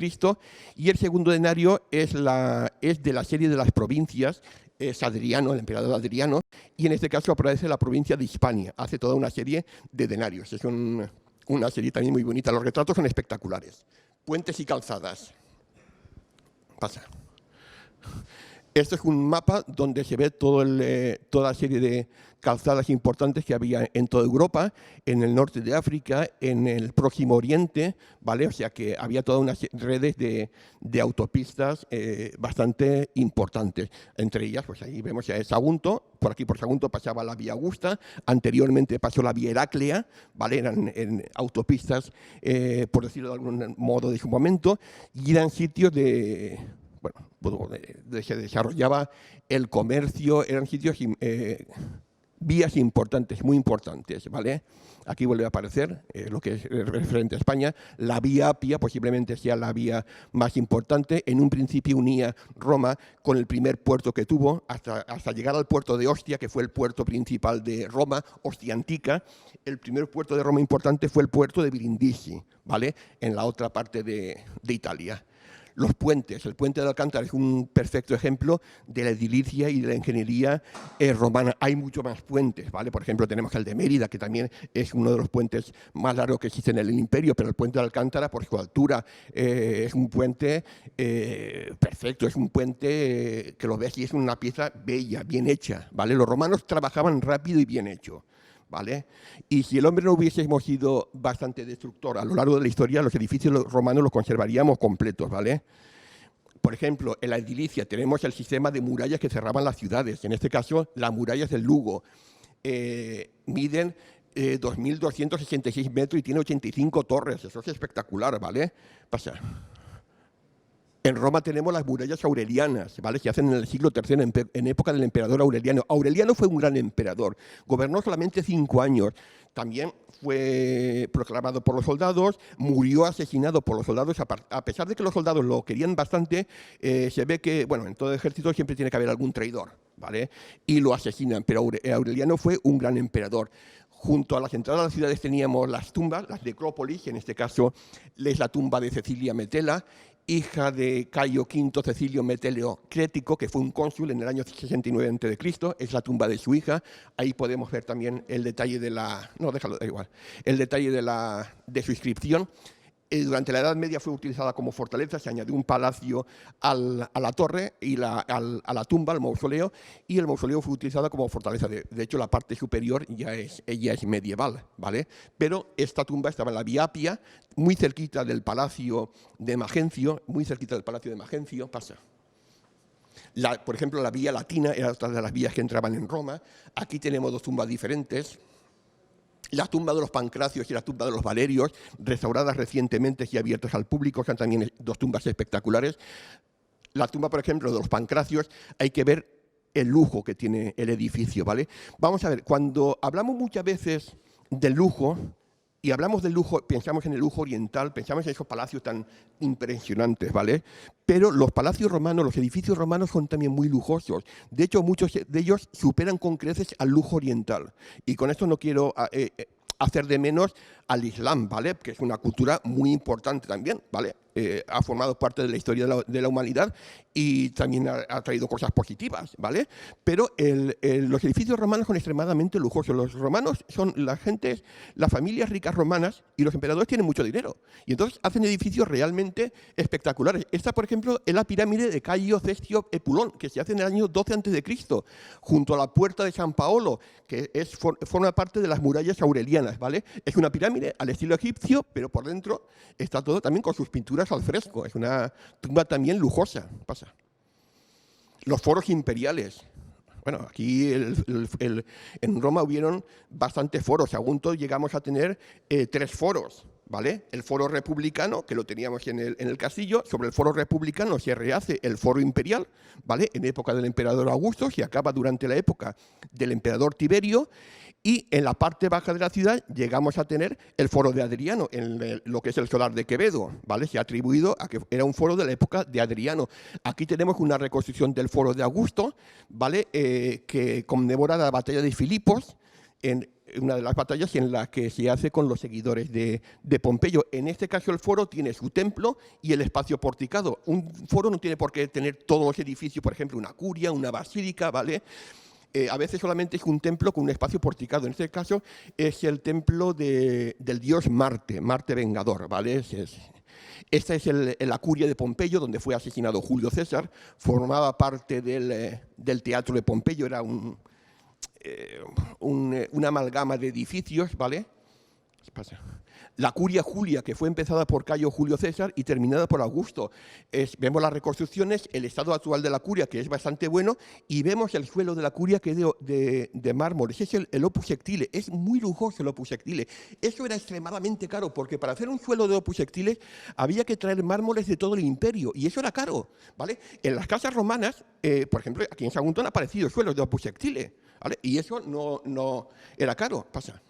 Y el segundo denario es de la serie de las provincias, es Adriano, el emperador Adriano, y en este caso aparece la provincia de Hispania. Hace toda una serie de denarios. Es una serie también muy bonita. Los retratos son espectaculares. Puentes y calzadas. Pasa. Esto es un mapa donde se ve toda la serie de calzadas importantes que había en toda Europa, en el norte de África, en el Próximo Oriente, ¿vale? O sea que había todas unas redes de autopistas bastante importantes. Entre ellas, pues ahí vemos a Sagunto, por aquí por Sagunto pasaba la vía Augusta, anteriormente pasó la vía Heraclea, ¿vale? Eran en autopistas, por decirlo de algún modo de su momento, y eran sitios se desarrollaba el comercio, eran sitios, vías importantes, muy importantes, ¿vale? Aquí vuelve a aparecer lo que es referente a España. La vía Apia posiblemente sea la vía más importante. En un principio unía Roma con el primer puerto que tuvo, hasta llegar al puerto de Ostia, que fue el puerto principal de Roma, Ostia Antica. El primer puerto de Roma importante fue el puerto de Brindisi, ¿vale? En la otra parte de Italia. Los puentes. El puente de Alcántara es un perfecto ejemplo de la edilicia y de la ingeniería romana. Hay muchos más puentes, ¿vale? Por ejemplo, tenemos el de Mérida, que también es uno de los puentes más largos que existen en el imperio, pero el puente de Alcántara, por su altura, es un puente perfecto, es un puente que lo ves y es una pieza bella, bien hecha, ¿vale? Los romanos trabajaban rápido y bien hecho, ¿vale? Y si el hombre no hubiésemos sido bastante destructor a lo largo de la historia, los edificios romanos los conservaríamos completos, ¿vale? Por ejemplo, en la edilicia tenemos el sistema de murallas que cerraban las ciudades. En este caso, las murallas del Lugo miden 2.266 metros y tiene 85 torres. Eso es espectacular, ¿vale? Pasa. En Roma tenemos las murallas aurelianas, ¿vale? Que hacen en el siglo III, en época del emperador Aureliano. Aureliano fue un gran emperador, gobernó solamente 5 años. También fue proclamado por los soldados, murió asesinado por los soldados. A pesar de que los soldados lo querían bastante, se ve que, bueno, en todo ejército siempre tiene que haber algún traidor, ¿vale? Y lo asesinan, pero Aureliano fue un gran emperador. Junto a las entradas de las ciudades teníamos las tumbas, las necrópolis, en este caso es la tumba de Cecilia Metela, hija de Cayo V Cecilio Metelio Crético, que fue un cónsul en el año 69 a.C., es la tumba de su hija. Ahí podemos ver también el detalle de la... No, déjalo, da igual. El detalle de su inscripción. Durante la Edad Media fue utilizada como fortaleza, se añadió un palacio a la torre y a la tumba, al mausoleo, y el mausoleo fue utilizado como fortaleza. De hecho, la parte superior ya es medieval, ¿vale? Pero esta tumba estaba en la Vía Apia, muy cerquita del Palacio de Magencio, pasa. Por ejemplo, la Vía Latina era otra de las vías que entraban en Roma. Aquí tenemos dos tumbas diferentes. La tumba de los Pancracios y la tumba de los Valerios, restauradas recientemente y abiertas al público, son también dos tumbas espectaculares. La tumba, por ejemplo, de los Pancracios, hay que ver el lujo que tiene el edificio, ¿vale? Vamos a ver, cuando hablamos muchas veces del lujo, y hablamos del lujo, pensamos en el lujo oriental, pensamos en esos palacios tan impresionantes, ¿vale? Pero los palacios romanos, los edificios romanos son también muy lujosos. De hecho, muchos de ellos superan con creces al lujo oriental. Y con esto no quiero hacer de menos al Islam, ¿vale? Que es una cultura muy importante también, ¿vale? Ha formado parte de la historia de la humanidad y también ha traído cosas positivas, ¿vale? Pero los edificios romanos son extremadamente lujosos. Los romanos son las familias ricas romanas, y los emperadores tienen mucho dinero. Y entonces hacen edificios realmente espectaculares. Esta, por ejemplo, es la pirámide de Cayo Cestio Epulón, que se hace en el año 12 a.C., junto a la puerta de San Paolo, que forma parte de las murallas aurelianas, ¿vale? Es una pirámide al estilo egipcio, pero por dentro está todo también con sus pinturas al fresco. Es una tumba también lujosa. Pasa. Los foros imperiales. Bueno, aquí en Roma hubieron bastantes foros. Sagunto llegamos a tener 3 foros, ¿vale? El foro republicano, que lo teníamos en el castillo. Sobre el foro republicano se rehace el foro imperial, ¿vale? En época del emperador Augusto, se acaba durante la época del emperador Tiberio. Y en la parte baja de la ciudad llegamos a tener el foro de Adriano, en lo que es el solar de Quevedo, ¿vale? Se ha atribuido a que era un foro de la época de Adriano. Aquí tenemos una reconstrucción del foro de Augusto, ¿vale? Que conmemora la batalla de Filipos, en una de las batallas en la que se hace con los seguidores de Pompeyo. En este caso el foro tiene su templo y el espacio porticado. Un foro no tiene por qué tener todos los edificios, por ejemplo, una curia, una basílica, ¿vale? A veces solamente es un templo con un espacio porticado. En este caso es el templo del dios Marte, Marte Vengador, ¿vale? Esta es la curia de Pompeyo, donde fue asesinado Julio César. Formaba parte del teatro de Pompeyo, era una amalgama de edificios, ¿vale? ¿Qué pasa? La curia Julia, que fue empezada por Cayo Julio César y terminada por Augusto. Vemos las reconstrucciones, el estado actual de la curia, que es bastante bueno, y vemos el suelo de la curia, que es de mármol. Ese es el opus sectile. Es muy lujoso el opus sectile. Eso era extremadamente caro, porque para hacer un suelo de opus sectile había que traer mármoles de todo el imperio, y eso era caro, ¿vale? En las casas romanas, por ejemplo, aquí en Sagunto han aparecido suelos de opus sectile, ¿vale? Y eso no era caro. Pasa.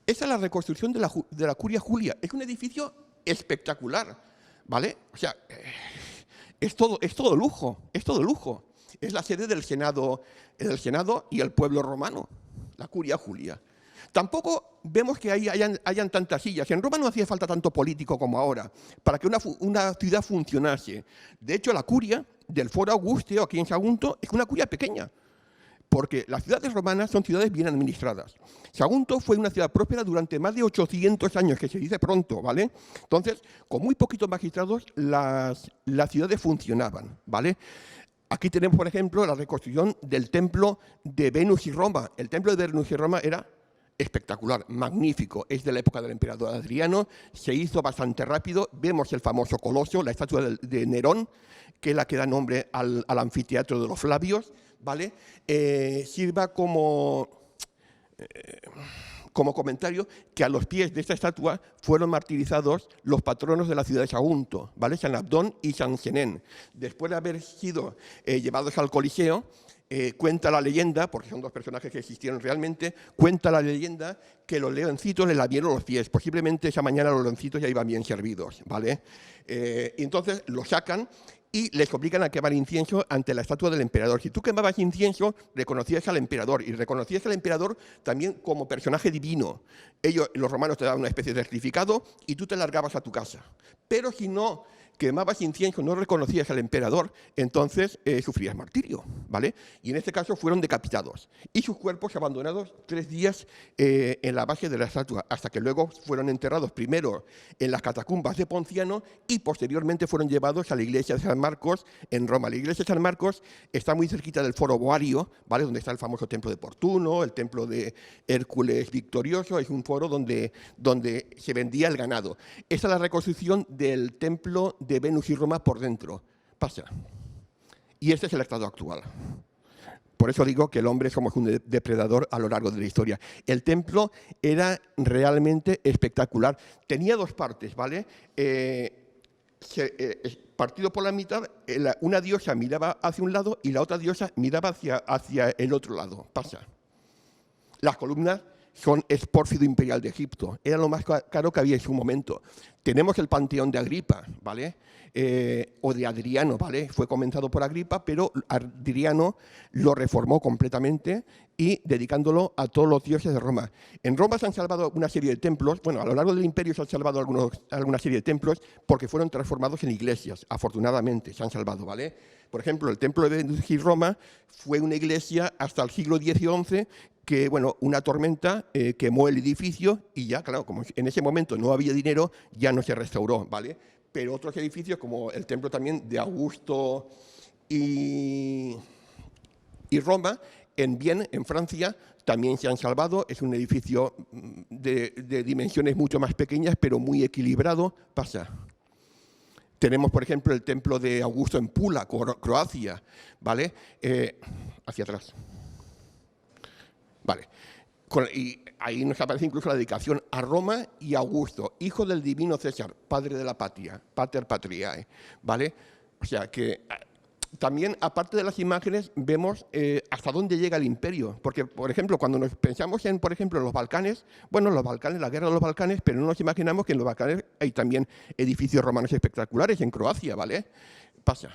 Esa es la reconstrucción de la Curia Julia. Es un edificio espectacular, ¿vale? O sea, es todo lujo, es todo lujo. Es la sede del Senado y el pueblo romano, la Curia Julia. Tampoco vemos que hayan tantas sillas. En Roma no hacía falta tanto político como ahora para que una ciudad funcionase. De hecho, la curia del Foro Augusteo aquí en Sagunto es una curia pequeña, porque las ciudades romanas son ciudades bien administradas. Sagunto fue una ciudad próspera durante más de 800 años, que se dice pronto, ¿vale? Entonces, con muy poquitos magistrados, las ciudades funcionaban, ¿vale? Aquí tenemos, por ejemplo, la reconstrucción del templo de Venus y Roma. El templo de Venus y Roma era espectacular, magnífico. Es de la época del emperador Adriano, se hizo bastante rápido. Vemos el famoso coloso, la estatua de Nerón, que es la que da nombre al anfiteatro de los Flavios, ¿vale? Sirva como comentario que a los pies de esta estatua fueron martirizados los patronos de la ciudad de Sagunto, ¿vale? San Abdón y San Zenén. Después de haber sido llevados al Coliseo, cuenta la leyenda, porque son dos personajes que existieron realmente, cuenta la leyenda que los leoncitos le lamieron los pies. Posiblemente esa mañana los leoncitos ya iban bien servidos, ¿vale? Y entonces los sacan y les obligan a quemar incienso ante la estatua del emperador. Si tú quemabas incienso, reconocías al emperador, y reconocías al emperador también como personaje divino. Los romanos te daban una especie de certificado y tú te largabas a tu casa. Pero si no quemabas incienso, no reconocías al emperador, entonces sufrías martirio, ¿vale? Y en este caso fueron decapitados y sus cuerpos abandonados 3 días en la base de la estatua, hasta que luego fueron enterrados primero en las catacumbas de Ponciano y posteriormente fueron llevados a la iglesia de San Marcos en Roma. La iglesia de San Marcos está muy cerquita del Foro Boario, ¿vale? Donde está el famoso templo de Portuno, el templo de Hércules Victorioso. Es un foro donde se vendía el ganado. Esa es la reconstrucción del templo de Venus y Roma por dentro. Pasa. Y este es el estado actual. Por eso digo que el hombre somos un depredador a lo largo de la historia. El templo era realmente espectacular. Tenía 2 partes, ¿vale? Partido por la mitad, una diosa miraba hacia un lado y la otra diosa miraba hacia el otro lado. Pasa. Las columnas es pórfido imperial de Egipto. Era lo más caro que había en su momento. Tenemos el Panteón de Agripa, ¿vale? O de Adriano, ¿vale? Fue comenzado por Agripa, pero Adriano lo reformó completamente y dedicándolo a todos los dioses de Roma. En Roma se han salvado una serie de templos. Bueno, a lo largo del imperio se han salvado alguna serie de templos porque fueron transformados en iglesias. Afortunadamente se han salvado, ¿vale? Por ejemplo, el templo de Venus y Roma fue una iglesia hasta el siglo XI que, bueno, una tormenta quemó el edificio y ya, claro, como en ese momento no había dinero, ya no se restauró, ¿vale? Pero otros edificios, como el templo también de Augusto y Roma, en Vienne, en Francia, también se han salvado. Es un edificio de dimensiones mucho más pequeñas, pero muy equilibrado. Pasa. Tenemos, por ejemplo, el templo de Augusto en Pula, Croacia, ¿vale? hacia atrás. Vale. Y ahí nos aparece incluso la dedicación a Roma y Augusto, hijo del divino César, padre de la patria, pater patriae, ¿vale? O sea que también, aparte de las imágenes, vemos hasta dónde llega el imperio. Porque, por ejemplo, cuando nos pensamos en, por ejemplo, en los Balcanes, bueno, los Balcanes, la guerra de los Balcanes, pero no nos imaginamos que en los Balcanes hay también edificios romanos espectaculares, en Croacia, ¿vale? Pasa.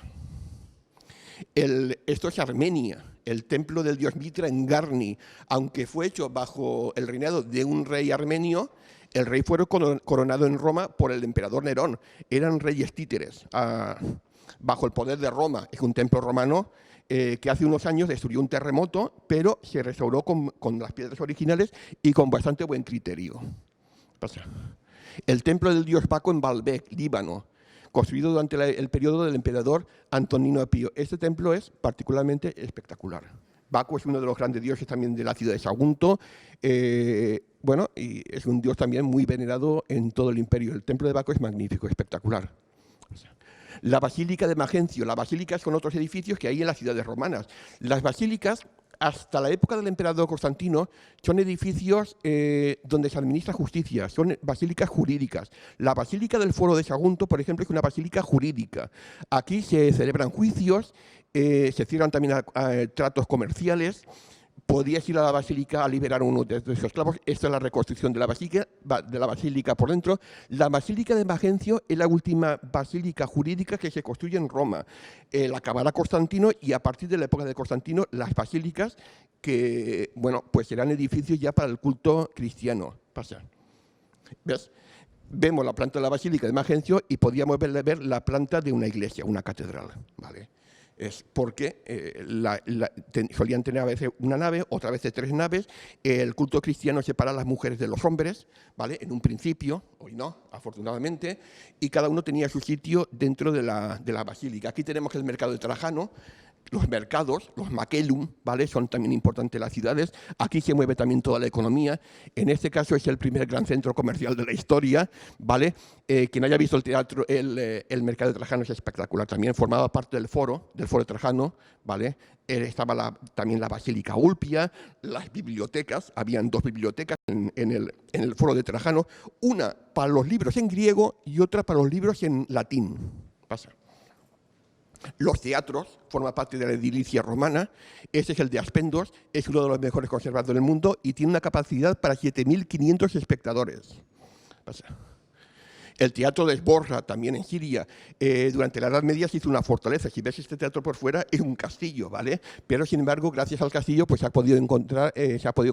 Esto es Armenia, el templo del dios Mitra en Garni, aunque fue hecho bajo el reinado de un rey armenio, el rey fue coronado en Roma por el emperador Nerón. Eran reyes títeres bajo el poder de Roma. Es un templo romano que hace unos años destruyó un terremoto, pero se restauró con las piedras originales y con bastante buen criterio. Pasa. El templo del dios Baco en Baalbek, Líbano, construido durante el periodo del emperador Antonino Pío. Este templo es particularmente espectacular. Baco es uno de los grandes dioses también de la ciudad de Sagunto. Bueno, y es un dios también muy venerado en todo el imperio. El templo de Baco es magnífico, espectacular. La Basílica de Magencio. Las basílicas son otros edificios que hay en las ciudades romanas. Las basílicas, hasta la época del emperador Constantino, son edificios donde se administra justicia, son basílicas jurídicas. La Basílica del Foro de Sagunto, por ejemplo, es una basílica jurídica. Aquí se celebran juicios, se cierran también tratos comerciales. Podías ir a la basílica a liberar a uno de esos esclavos. Esta es la reconstrucción de la basílica por dentro. La Basílica de Magencio es la última basílica jurídica que se construye en Roma. La acabará Constantino y a partir de la época de Constantino las basílicas que, bueno, pues serán edificios ya para el culto cristiano. Pasa. ¿Ves? Vemos la planta de la Basílica de Magencio y podíamos ver la planta de una iglesia, una catedral, ¿vale? Es porque solían tener a veces una nave, otra vez 3 naves. El culto cristiano separa a las mujeres de los hombres, ¿vale? En un principio, hoy no, afortunadamente, y cada uno tenía su sitio dentro de la basílica. Aquí tenemos el mercado de Trajano. Los mercados, los macelum, ¿vale? Son también importantes las ciudades. Aquí se mueve también toda la economía. En este caso es el primer gran centro comercial de la historia, ¿vale? Quien haya visto el teatro, el mercado de Trajano es espectacular. También formaba parte del foro de Trajano, ¿vale? Estaba también la Basílica Ulpia, las bibliotecas. Habían 2 bibliotecas en el foro de Trajano. Una para los libros en griego y otra para los libros en latín. Pasa. Los teatros forman parte de la edilicia romana. Este es el de Aspendos, es uno de los mejores conservados del mundo y tiene una capacidad para 7.500 espectadores. El teatro de Sborra, también en Siria, durante la Edad Media se hizo una fortaleza. Si ves este teatro por fuera, es un castillo, ¿vale? Pero, sin embargo, gracias al castillo, pues se ha podido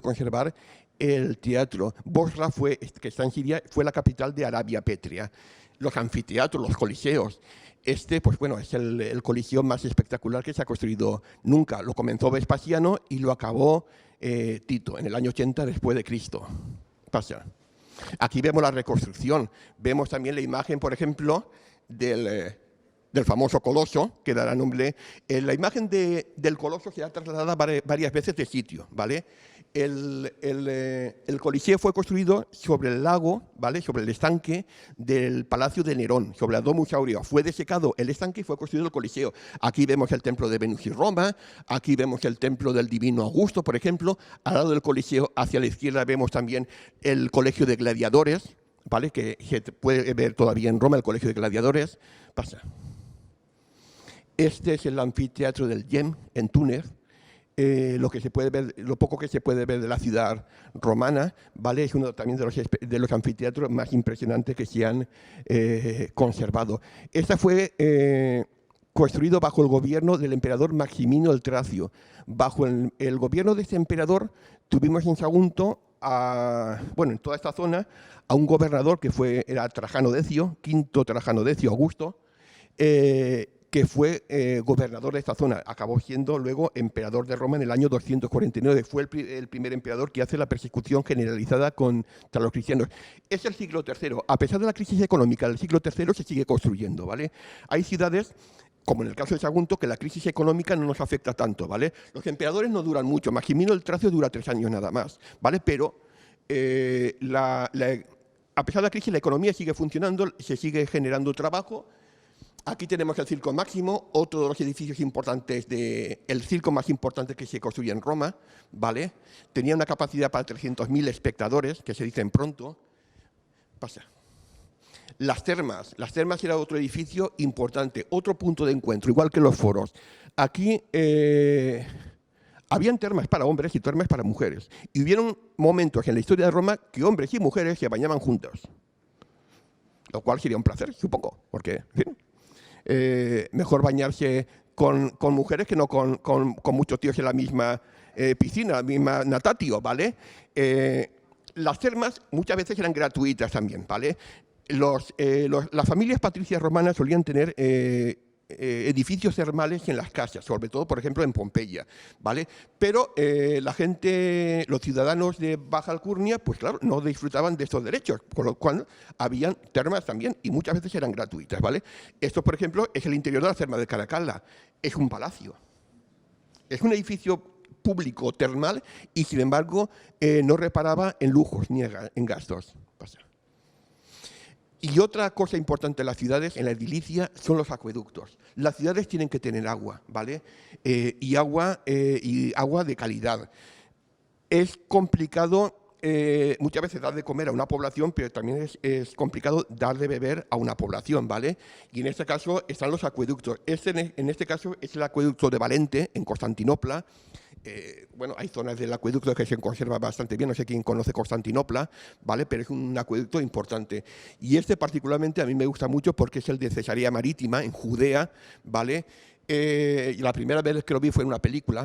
conservar el teatro. Bosra, que está en Siria, fue la capital de Arabia Petria. Los anfiteatros, los coliseos. Pues bueno, es el coliseo más espectacular que se ha construido nunca. Lo comenzó Vespasiano y lo acabó Tito en el año 80 después de Cristo. Pasa. Aquí vemos la reconstrucción. Vemos también la imagen, por ejemplo, del famoso coloso, que dará nombre. La imagen del coloso se ha trasladado varias veces de sitio, ¿vale? El Coliseo fue construido sobre el lago, ¿vale? Sobre el estanque del Palacio de Nerón, sobre la Domus Aurea. Fue desecado el estanque y fue construido el Coliseo. Aquí vemos el templo de Venus y Roma, aquí vemos el templo del Divino Augusto, por ejemplo. Al lado del Coliseo, hacia la izquierda, vemos también el Colegio de Gladiadores, ¿vale? Que se puede ver todavía en Roma, el Colegio de Gladiadores. Pasa. Este es el anfiteatro del Yem, en Túnez. Lo poco que se puede ver de la ciudad romana, ¿vale? Es uno también de los anfiteatros más impresionantes que se han conservado. Esta fue construido bajo el gobierno del emperador Maximino el Tracio. Bajo el gobierno de este emperador tuvimos en Sagunto, en toda esta zona, a un gobernador que era Trajano Decio, quinto Trajano Decio Augusto, que fue gobernador de esta zona. Acabó siendo luego emperador de Roma en el año 249. Fue el primer emperador que hace la persecución generalizada contra los cristianos. Es el siglo III. A pesar de la crisis económica del siglo III, se sigue construyendo, ¿vale? Hay ciudades, como en el caso de Sagunto, que la crisis económica no nos afecta tanto, ¿vale? Los emperadores no duran mucho. Maximino el Tracio dura 3 años nada más, ¿vale? Pero a pesar de la crisis, la economía sigue funcionando, se sigue generando trabajo. Aquí tenemos el Circo Máximo, otro de los edificios importantes, el circo más importante que se construye en Roma, ¿vale? Tenía una capacidad para 300.000 espectadores, que se dicen pronto. Pasa. Las termas era otro edificio importante, otro punto de encuentro, igual que los foros. Aquí habían termas para hombres y termas para mujeres. Y hubieron momentos en la historia de Roma que hombres y mujeres se bañaban juntos. Lo cual sería un placer, supongo, porque, en fin, mejor bañarse con mujeres que no con muchos tíos en la misma piscina, la misma natatio, ¿vale? Las termas muchas veces eran gratuitas también, ¿vale? Las familias patricias romanas solían tener edificios termales en las casas, sobre todo, por ejemplo, en Pompeya, ¿vale? Pero la gente, los ciudadanos de Baja Alcurnia, pues claro, no disfrutaban de estos derechos, por lo cual habían termas también y muchas veces eran gratuitas, ¿vale? Esto, por ejemplo, es el interior de la terma de Caracalla, es un palacio, es un edificio público termal y, sin embargo, no reparaba en lujos ni en gastos. Pasa. Y otra cosa importante en las ciudades, en la edilicia, son los acueductos. Las ciudades tienen que tener agua, ¿vale? Y agua de calidad. Es complicado muchas veces dar de comer a una población, pero también es complicado dar de beber a una población, ¿vale? Y en este caso están los acueductos. En este caso es el acueducto de Valente, en Constantinopla. Bueno, hay zonas del acueducto que se conservan bastante bien, no sé quién conoce Constantinopla, ¿vale? Pero es un acueducto importante. Y este particularmente a mí me gusta mucho porque es el de Cesarea Marítima, en Judea, ¿vale? La primera vez que lo vi fue en una película,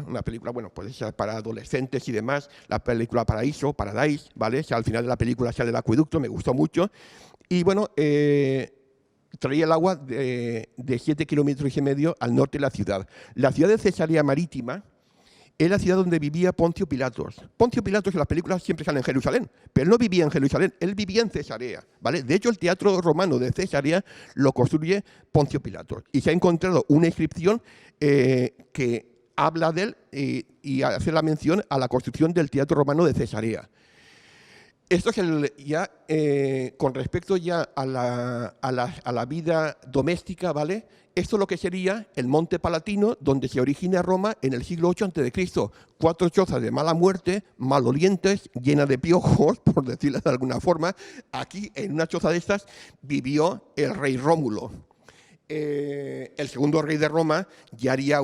bueno, pues para adolescentes y demás, la película Paradise, ¿vale? O sea, al final de la película sale el acueducto, me gustó mucho. Y bueno, traía el agua de 7,5 kilómetros al norte de la ciudad. La ciudad de Cesarea Marítima es la ciudad donde vivía Poncio Pilatos. Poncio Pilatos en las películas siempre sale en Jerusalén, pero él no vivía en Jerusalén, él vivía en Cesarea, ¿vale? De hecho, el teatro romano de Cesarea lo construye Poncio Pilatos. Y se ha encontrado una inscripción que habla de él y hace la mención a la construcción del teatro romano de Cesarea. Esto es con respecto ya a la vida doméstica, ¿vale? Esto es lo que sería el Monte Palatino, donde se origina Roma en el siglo VIII a.C. 4 chozas de mala muerte, malolientes, llenas de piojos, por decirlo de alguna forma. Aquí, en una choza de estas, vivió el rey Rómulo. El segundo rey de Roma ya haría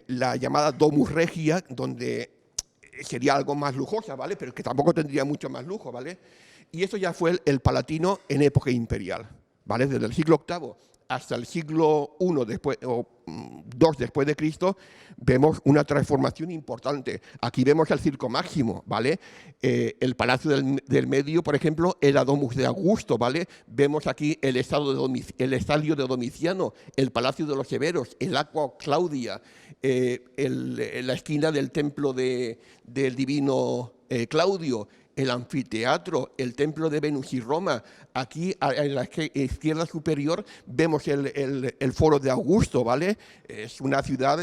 la llamada Domus Regia, donde sería algo más lujosa, ¿vale? Pero que tampoco tendría mucho más lujo, ¿vale? Y eso ya fue el Palatino en época imperial, ¿vale? Desde el siglo VIII hasta el siglo I II después de Cristo, vemos una transformación importante. Aquí vemos el Circo Máximo, ¿vale? El Palacio del Medio, por ejemplo, era Domus de Augusto, ¿vale? Vemos aquí el estadio de Domiciano, el Palacio de los Severos, el Aqua Claudia, la esquina del templo del divino Claudio, el anfiteatro, el templo de Venus y Roma. Aquí, en la izquierda superior, vemos el foro de Augusto, ¿vale? Es una ciudad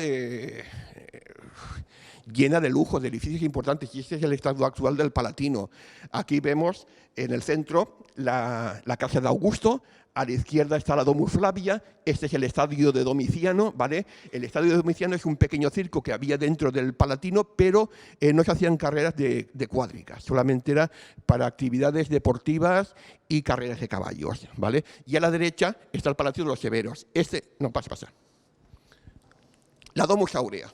llena de lujo, de edificios importantes, y este es el estado actual del Palatino. Aquí vemos en el centro la casa de Augusto. A la izquierda está la Domus Flavia, este es el estadio de Domiciano, ¿vale? El estadio de Domiciano es un pequeño circo que había dentro del Palatino, pero no se hacían carreras de cuádricas, solamente era para actividades deportivas y carreras de caballos, ¿vale? Y a la derecha está el Palacio de los Severos. Pasa. La Domus Aurea,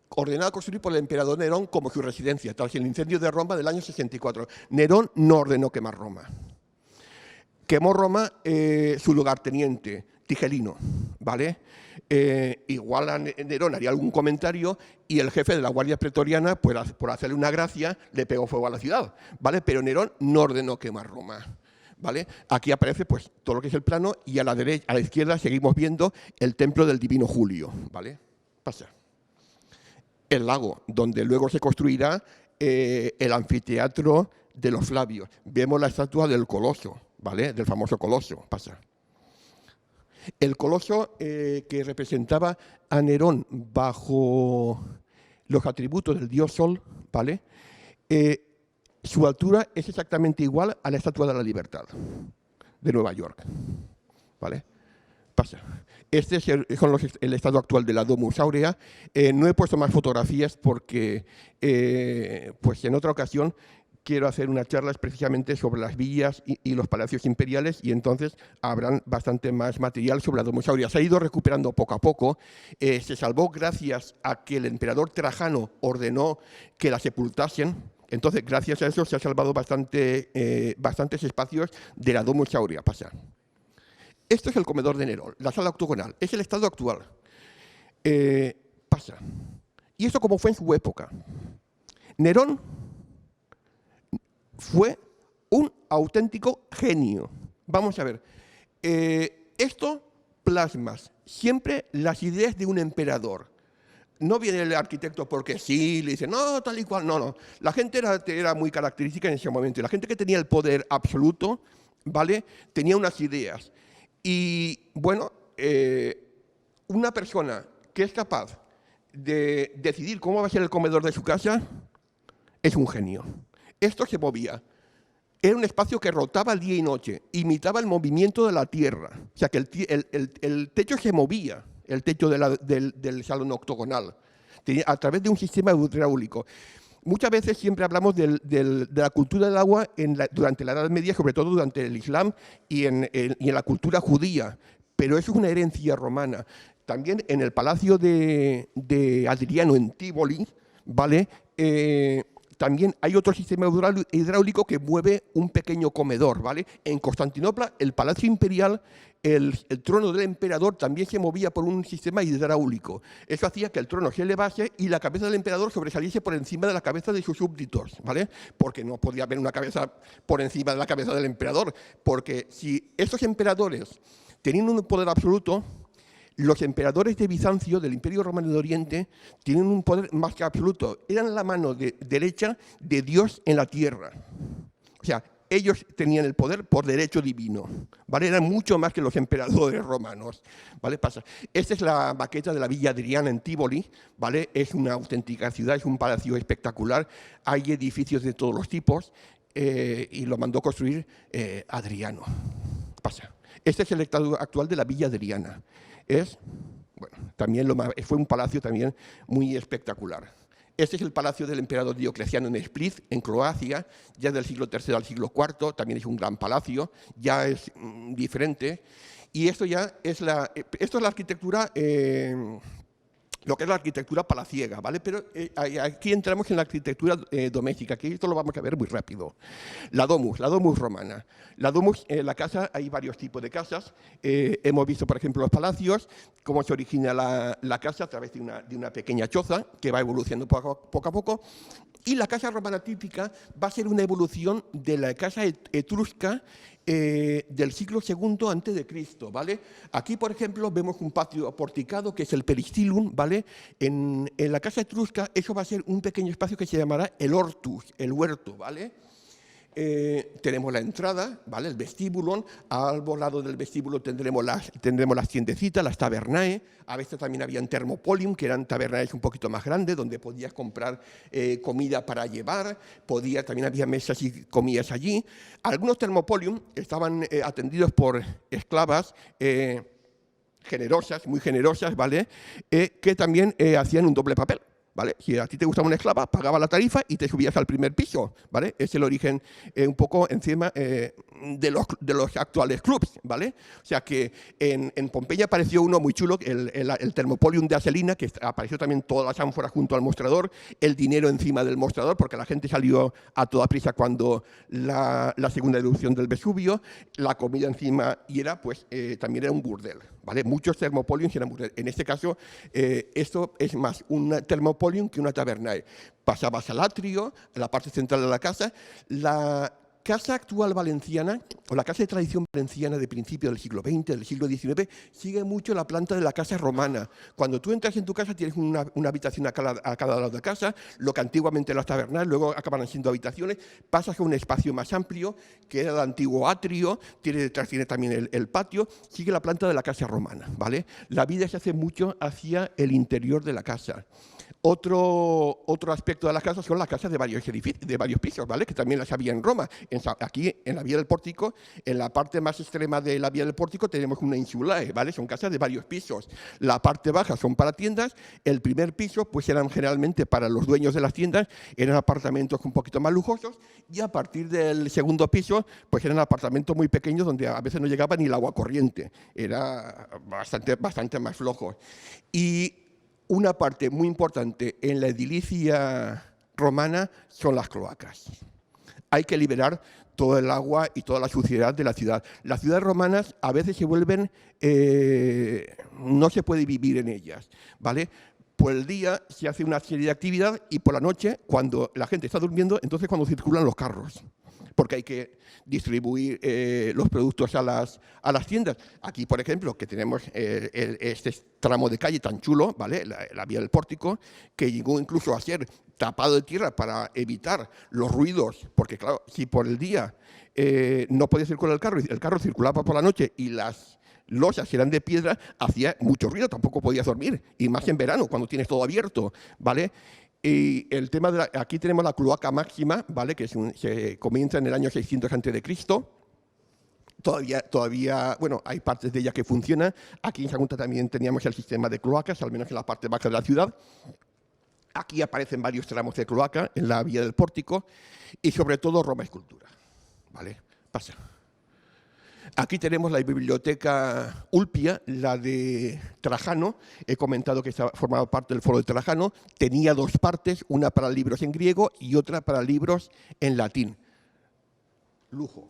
ordenada a construir por el emperador Nerón como su residencia, tras el incendio de Roma del año 64. Nerón no ordenó quemar Roma. Quemó Roma su lugarteniente, Tigelino, ¿vale? Igual a Nerón haría algún comentario y el jefe de la Guardia Pretoriana, pues, por hacerle una gracia, le pegó fuego a la ciudad, ¿vale? Pero Nerón no ordenó quemar Roma, ¿vale? Aquí aparece pues, todo lo que es el plano y a la izquierda seguimos viendo el templo del Divino Julio, ¿vale? Pasa. El lago, donde luego se construirá el anfiteatro de los Flavios. Vemos la estatua del Coloso, ¿vale? Del famoso Coloso, pasa. El Coloso que representaba a Nerón bajo los atributos del dios Sol, ¿vale? Su altura es exactamente igual a la Estatua de la Libertad de Nueva York, ¿vale? Pasa. Este es el estado actual de la Domus Aurea. No he puesto más fotografías porque pues en otra ocasión quiero hacer una charla precisamente sobre las villas y los palacios imperiales, y entonces habrán bastante más material sobre la Domus Aurea. Se ha ido recuperando poco a poco. Se salvó gracias a que el emperador Trajano ordenó que la sepultasen. Entonces, gracias a eso se ha salvado bastantes espacios de la Domus Aurea. Pasa. Esto es el comedor de Nerón, la sala octogonal. Es el estado actual. Pasa. ¿Y eso cómo fue en su época? Nerón fue un auténtico genio. Vamos a ver. Esto plasmas siempre las ideas de un emperador. No viene el arquitecto porque sí, le dice, no, tal y cual, no. La gente era muy característica en ese momento. La gente que tenía el poder absoluto, ¿vale?, tenía unas ideas. Y, bueno, una persona que es capaz de decidir cómo va a ser el comedor de su casa es un genio. Esto se movía. Era un espacio que rotaba día y noche, imitaba el movimiento de la tierra. O sea, que el techo se movía, el techo del salón octogonal, a través de un sistema hidráulico. Muchas veces siempre hablamos de la cultura del agua durante la Edad Media, sobre todo durante el Islam y en la cultura judía, pero eso es una herencia romana. También en el palacio de Adriano en Tívoli, ¿vale?, también hay otro sistema hidráulico que mueve un pequeño comedor, ¿vale? En Constantinopla, el palacio imperial, el trono del emperador también se movía por un sistema hidráulico. Eso hacía que el trono se elevase y la cabeza del emperador sobresaliese por encima de la cabeza de sus súbditos, ¿vale? Porque no podía haber una cabeza por encima de la cabeza del emperador, porque si esos emperadores tenían un poder absoluto, los emperadores de Bizancio, del Imperio Romano de Oriente, tienen un poder más que absoluto. Eran la mano derecha de Dios en la tierra. O sea, ellos tenían el poder por derecho divino, ¿vale? Eran mucho más que los emperadores romanos, ¿vale? Pasa. Esta es la maqueta de la Villa Adriana en Tívoli, ¿vale? Es una auténtica ciudad, es un palacio espectacular. Hay edificios de todos los tipos y lo mandó construir Adriano. Pasa. Este es el estado actual de la Villa Adriana. Fue un palacio también muy espectacular. Este es el palacio del emperador Diocleciano en Split, en Croacia, ya del siglo III al siglo IV, también es un gran palacio, ya es diferente. Y esto ya es la arquitectura, lo que es la arquitectura palaciega, ¿vale? Pero aquí entramos en la arquitectura doméstica, que esto lo vamos a ver muy rápido. La domus romana. La domus, la casa, hay varios tipos de casas. Hemos visto, por ejemplo, los palacios, cómo se origina la casa a través de una pequeña choza que va evolucionando poco a poco. Y la casa romana típica va a ser una evolución de la casa etrusca del siglo II a.C., ¿vale? Aquí, por ejemplo, vemos un patio porticado que es el peristilum, ¿vale? En la casa etrusca eso va a ser un pequeño espacio que se llamará el hortus, el huerto, ¿vale? Tenemos la entrada, ¿vale?, el vestíbulo. Al lado del vestíbulo tendremos las tiendecitas, las tabernae. A veces también habían thermopolium, que eran tabernaes un poquito más grandes, donde podías comprar comida para llevar. También había mesas y comías allí. Algunos thermopolium estaban atendidos por esclavas generosas, muy generosas, ¿vale?, que también hacían un doble papel. ¿Vale? Si a ti te gustaba una esclava, pagaba la tarifa y te subías al primer piso, ¿vale? Es el origen un poco encima de los actuales clubs, ¿vale? O sea que en Pompeya apareció uno muy chulo, el Thermopolium de Aselina, que apareció también todas las ánforas junto al mostrador, el dinero encima del mostrador, porque la gente salió a toda prisa cuando la segunda erupción del Vesubio, la comida encima, y también era un burdel, ¿vale? Muchos Thermopoliums eran burdel. En este caso, esto es más un Thermopolium que una tabernae. Pasabas al atrio, a la parte central de la casa. La casa actual valenciana, o la casa de tradición valenciana de principios del siglo XX, del siglo XIX, sigue mucho la planta de la casa romana. Cuando tú entras en tu casa tienes una habitación a cada lado de casa, lo que antiguamente eran las tabernas, luego acaban siendo habitaciones, pasas a un espacio más amplio, que era el antiguo atrio, detrás tiene también el patio, sigue la planta de la casa romana, ¿vale? La vida se hace mucho hacia el interior de la casa. Otro aspecto de las casas son las casas de varios pisos, ¿vale?, que también las había en Roma. Aquí, en la Vía del Pórtico, en la parte más extrema de la Vía del Pórtico tenemos una insulae, ¿vale? Son casas de varios pisos. La parte baja son para tiendas, el primer piso pues eran generalmente para los dueños de las tiendas, eran apartamentos un poquito más lujosos, y a partir del segundo piso pues eran apartamentos muy pequeños donde a veces no llegaba ni el agua corriente, era bastante más flojo. Y una parte muy importante en la edilicia romana son las cloacas. Hay que liberar todo el agua y toda la suciedad de la ciudad. Las ciudades romanas a veces se vuelven, no se puede vivir en ellas, ¿vale? Por el día se hace una serie de actividad y por la noche, cuando la gente está durmiendo, entonces cuando circulan los carros, porque hay que distribuir los productos a las tiendas. Aquí, por ejemplo, que tenemos este tramo de calle tan chulo, ¿vale? La Vía del Pórtico, que llegó incluso a ser tapado de tierra para evitar los ruidos, porque claro, si por el día no podía circular el carro circulaba por la noche y las losas eran de piedra, hacía mucho ruido, tampoco podías dormir, y más en verano, cuando tienes todo abierto, ¿vale? Y el tema aquí tenemos la cloaca máxima, ¿vale? Que se comienza en el año 600 a.C. Todavía, bueno, hay partes de ella que funcionan. Aquí en Sagunto también teníamos el sistema de cloacas, al menos en la parte baja de la ciudad. Aquí aparecen varios tramos de cloaca en la Vía del Pórtico y sobre todo Roma Escultura, ¿vale? Pasa. Aquí tenemos la biblioteca Ulpia, la de Trajano. He comentado que formaba parte del Foro de Trajano. Tenía dos partes, una para libros en griego y otra para libros en latín. Lujo.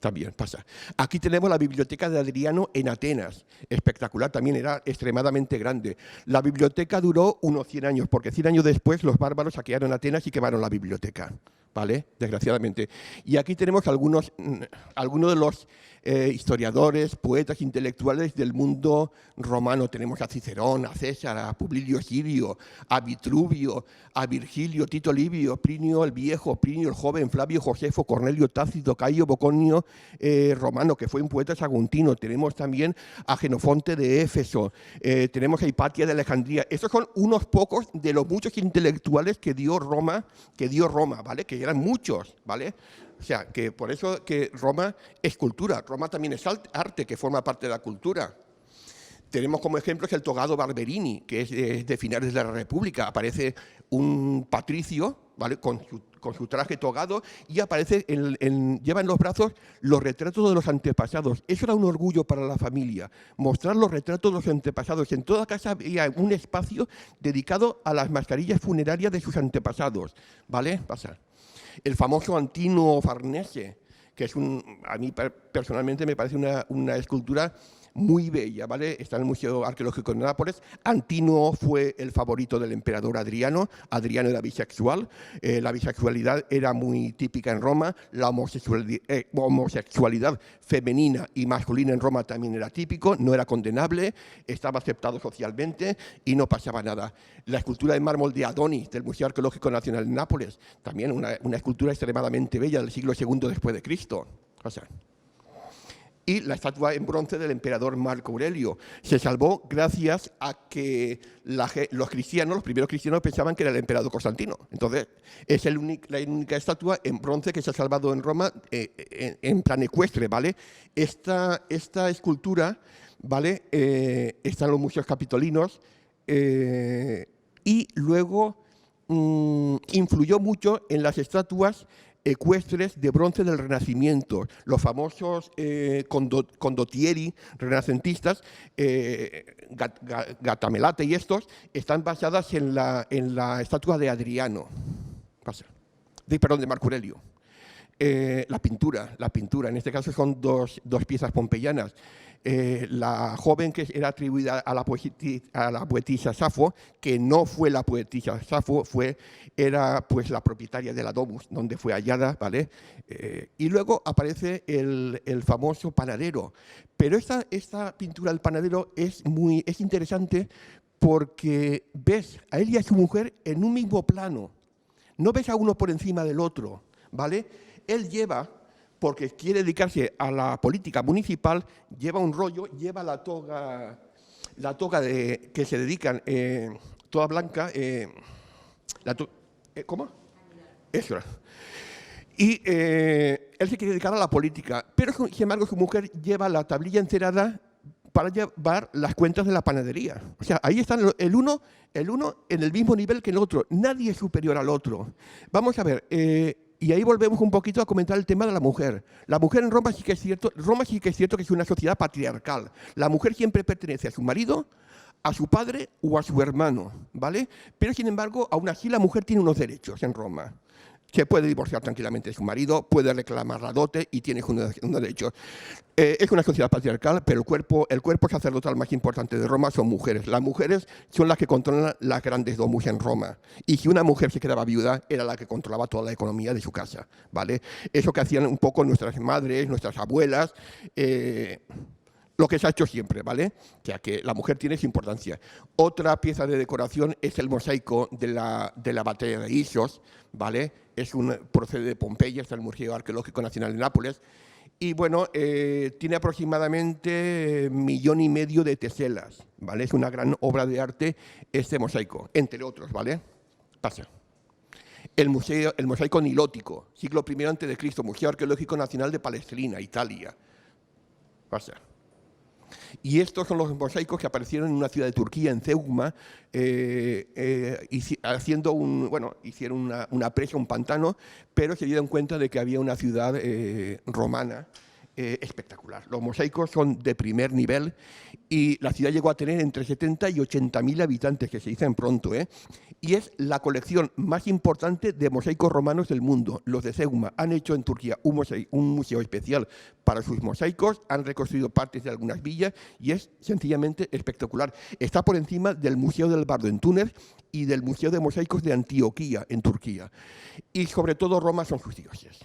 También pasa. Aquí tenemos la biblioteca de Adriano en Atenas. Espectacular, también era extremadamente grande. La biblioteca duró unos 100 años, porque 100 años después los bárbaros saquearon Atenas y quemaron la biblioteca, ¿vale? Desgraciadamente. Y aquí tenemos algunos de los historiadores, poetas, intelectuales del mundo romano. Tenemos a Cicerón, a César, a Publio Sirio, a Vitruvio, a Virgilio, Tito Livio, Plinio el Viejo, Plinio el Joven, Flavio Josefo, Cornelio Tácito, Cayo Boconio Romano, que fue un poeta saguntino. Tenemos también a Genofonte de Éfeso, tenemos a Hipatia de Alejandría. Estos son unos pocos de los muchos intelectuales que dio Roma, ¿vale? Que eran muchos, ¿vale? O sea, que por eso que Roma es cultura, Roma también es arte, que forma parte de la cultura. Tenemos como ejemplo el togado Barberini, que es de finales de la República. Aparece un patricio, ¿vale? con su traje togado, y aparece lleva en los brazos los retratos de los antepasados. Eso era un orgullo para la familia, mostrar los retratos de los antepasados. En toda casa había un espacio dedicado a las mascarillas funerarias de sus antepasados, ¿vale? Pasa. El famoso Antino Farnese, que es a mí personalmente me parece una escultura muy bella, ¿vale? Está en el Museo Arqueológico de Nápoles. Antino fue el favorito del emperador Adriano. Adriano era bisexual. La bisexualidad era muy típica en Roma. La homosexualidad femenina y masculina en Roma también era típico. No era condenable, estaba aceptado socialmente y no pasaba nada. La escultura de mármol de Adonis del Museo Arqueológico Nacional de Nápoles, también una escultura extremadamente bella del siglo II después de Cristo. O sea, y la estatua en bronce del emperador Marco Aurelio. Se salvó gracias a que los primeros cristianos pensaban que era el emperador Constantino. Entonces, es la única estatua en bronce que se ha salvado en Roma en plan ecuestre, ¿vale? Esta escultura, ¿vale? Está en los museos capitolinos y luego influyó mucho en las estatuas ecuestres de bronce del Renacimiento. Los famosos condottieri renacentistas, Gattamelate y estos, están basadas en la estatua de Adriano, de Marco Aurelio. La pintura, en este caso son dos piezas pompeyanas. La joven que era atribuida a la poetisa Safo, que no fue la poetisa Safo, era pues la propietaria de la Domus, donde fue hallada, ¿vale? Y luego aparece el famoso panadero. Pero esta pintura del panadero es interesante porque ves a él y a su mujer en un mismo plano. No ves a uno por encima del otro, ¿vale? Él lleva, porque quiere dedicarse a la política municipal, lleva un rollo, lleva la toga que se dedican, toda blanca, ¿cómo? Eso. Y él se quiere dedicar a la política, pero sin embargo su mujer lleva la tablilla encerada para llevar las cuentas de la panadería. O sea, ahí están el uno en el mismo nivel que el otro. Nadie es superior al otro. Vamos a ver, y ahí volvemos un poquito a comentar el tema de la mujer. La mujer en Roma sí que es cierto, que es una sociedad patriarcal. La mujer siempre pertenece a su marido, a su padre o a su hermano, ¿vale? Pero sin embargo, aún así la mujer tiene unos derechos en Roma. Se puede divorciar tranquilamente de su marido, puede reclamar la dote y tiene unos derechos. Es una sociedad patriarcal, pero el cuerpo sacerdotal más importante de Roma son mujeres. Las mujeres son las que controlan las grandes domus en Roma. Y si una mujer se quedaba viuda, era la que controlaba toda la economía de su casa, ¿vale? Eso que hacían un poco nuestras madres, nuestras abuelas, lo que se ha hecho siempre, ¿vale? O sea, que la mujer tiene su importancia. Otra pieza de decoración es el mosaico de la batalla de Isos, ¿vale? Procede de Pompeya, está en el Museo Arqueológico Nacional de Nápoles. Y bueno, tiene aproximadamente 1,5 millones de teselas, ¿vale? Es una gran obra de arte este mosaico, entre otros, ¿vale? Pasa. El mosaico nilótico, siglo I a.C., Museo Arqueológico Nacional de Palestrina, Italia. Pasa. Y estos son los mosaicos que aparecieron en una ciudad de Turquía, en Ceugma, hicieron una presa, un pantano, pero se dieron cuenta de que había una ciudad romana espectacular. Los mosaicos son de primer nivel y la ciudad llegó a tener entre 70 y 80.000 habitantes, que se dicen pronto, ¿eh? Y es la colección más importante de mosaicos romanos del mundo. Los de Ceugma han hecho en Turquía un museo especial para sus mosaicos, han reconstruido partes de algunas villas y es sencillamente espectacular. Está por encima del Museo del Bardo en Túnez y del Museo de Mosaicos de Antioquía en Turquía. Y sobre todo Roma son sus dioses.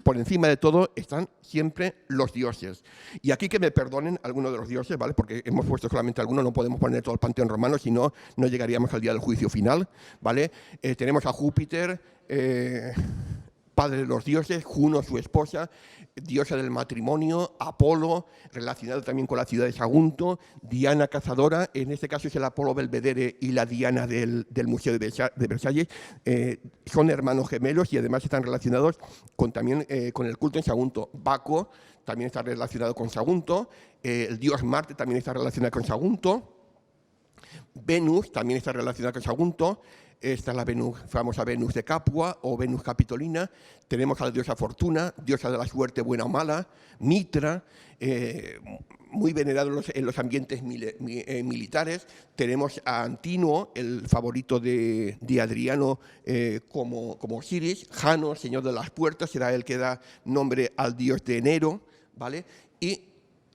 Por encima de todo están siempre los dioses. Y aquí que me perdonen algunos de los dioses, ¿vale? Porque hemos puesto solamente algunos, no podemos poner todo el panteón romano, si no, no llegaríamos al día del juicio final, ¿vale? Tenemos a Júpiter, padre de los dioses, Juno, su esposa, diosa del matrimonio, Apolo, relacionado también con la ciudad de Sagunto, Diana cazadora, en este caso es el Apolo Belvedere y la Diana del Museo de Versalles, son hermanos gemelos y además están relacionados también con el culto en Sagunto. Baco también está relacionado con Sagunto, el dios Marte también está relacionado con Sagunto, Venus también está relacionada con Sagunto. Esta es la famosa Venus de Capua o Venus Capitolina. Tenemos a la diosa Fortuna, diosa de la suerte buena o mala, Mitra, muy venerado en los ambientes militares. Tenemos a Antínuo, el favorito de Adriano, como Osiris. Jano, señor de las puertas, será el que da nombre al dios de enero, ¿vale? Y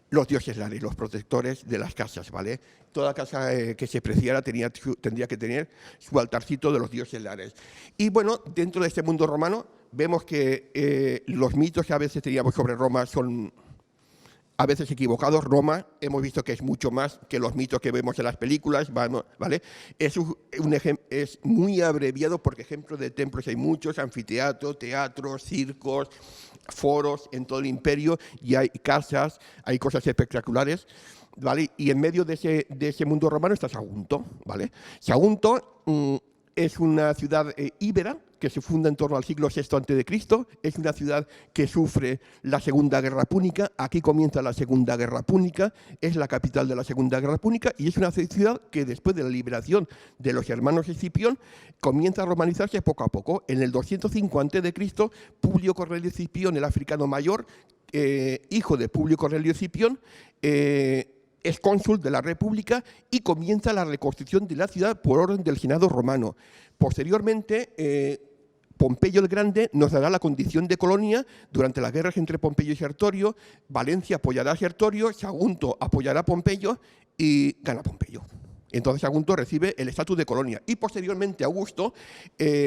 los dioses lares, los protectores de las casas, ¿vale? Toda casa que se preciara tendría que tener su altarcito de los dioses lares. Y bueno, dentro de este mundo romano vemos que los mitos que a veces teníamos sobre Roma son a veces equivocados. Roma hemos visto que es mucho más que los mitos que vemos en las películas, ¿vale? Es muy abreviado porque ejemplos de templos hay muchos, anfiteatros, teatros, circos, foros en todo el imperio y hay casas, hay cosas espectaculares, ¿vale? Y en medio de ese mundo romano está Sagunto, ¿vale? Sagunto es una ciudad íbera que se funda en torno al siglo VI a.C., es una ciudad que sufre la Segunda Guerra Púnica, aquí comienza la Segunda Guerra Púnica, es la capital de la Segunda Guerra Púnica y es una ciudad que después de la liberación de los hermanos Escipión comienza a romanizarse poco a poco. En el 205 a.C., Publio Cornelio Escipión, el africano mayor, hijo de Publio Cornelio Escipión, es cónsul de la República y comienza la reconstrucción de la ciudad por orden del Senado romano. Posteriormente, Pompeyo el Grande nos dará la condición de colonia durante las guerras entre Pompeyo y Sertorio. Valencia apoyará a Sertorio, Sagunto apoyará a Pompeyo y gana Pompeyo. Entonces Sagunto recibe el estatus de colonia y posteriormente Augusto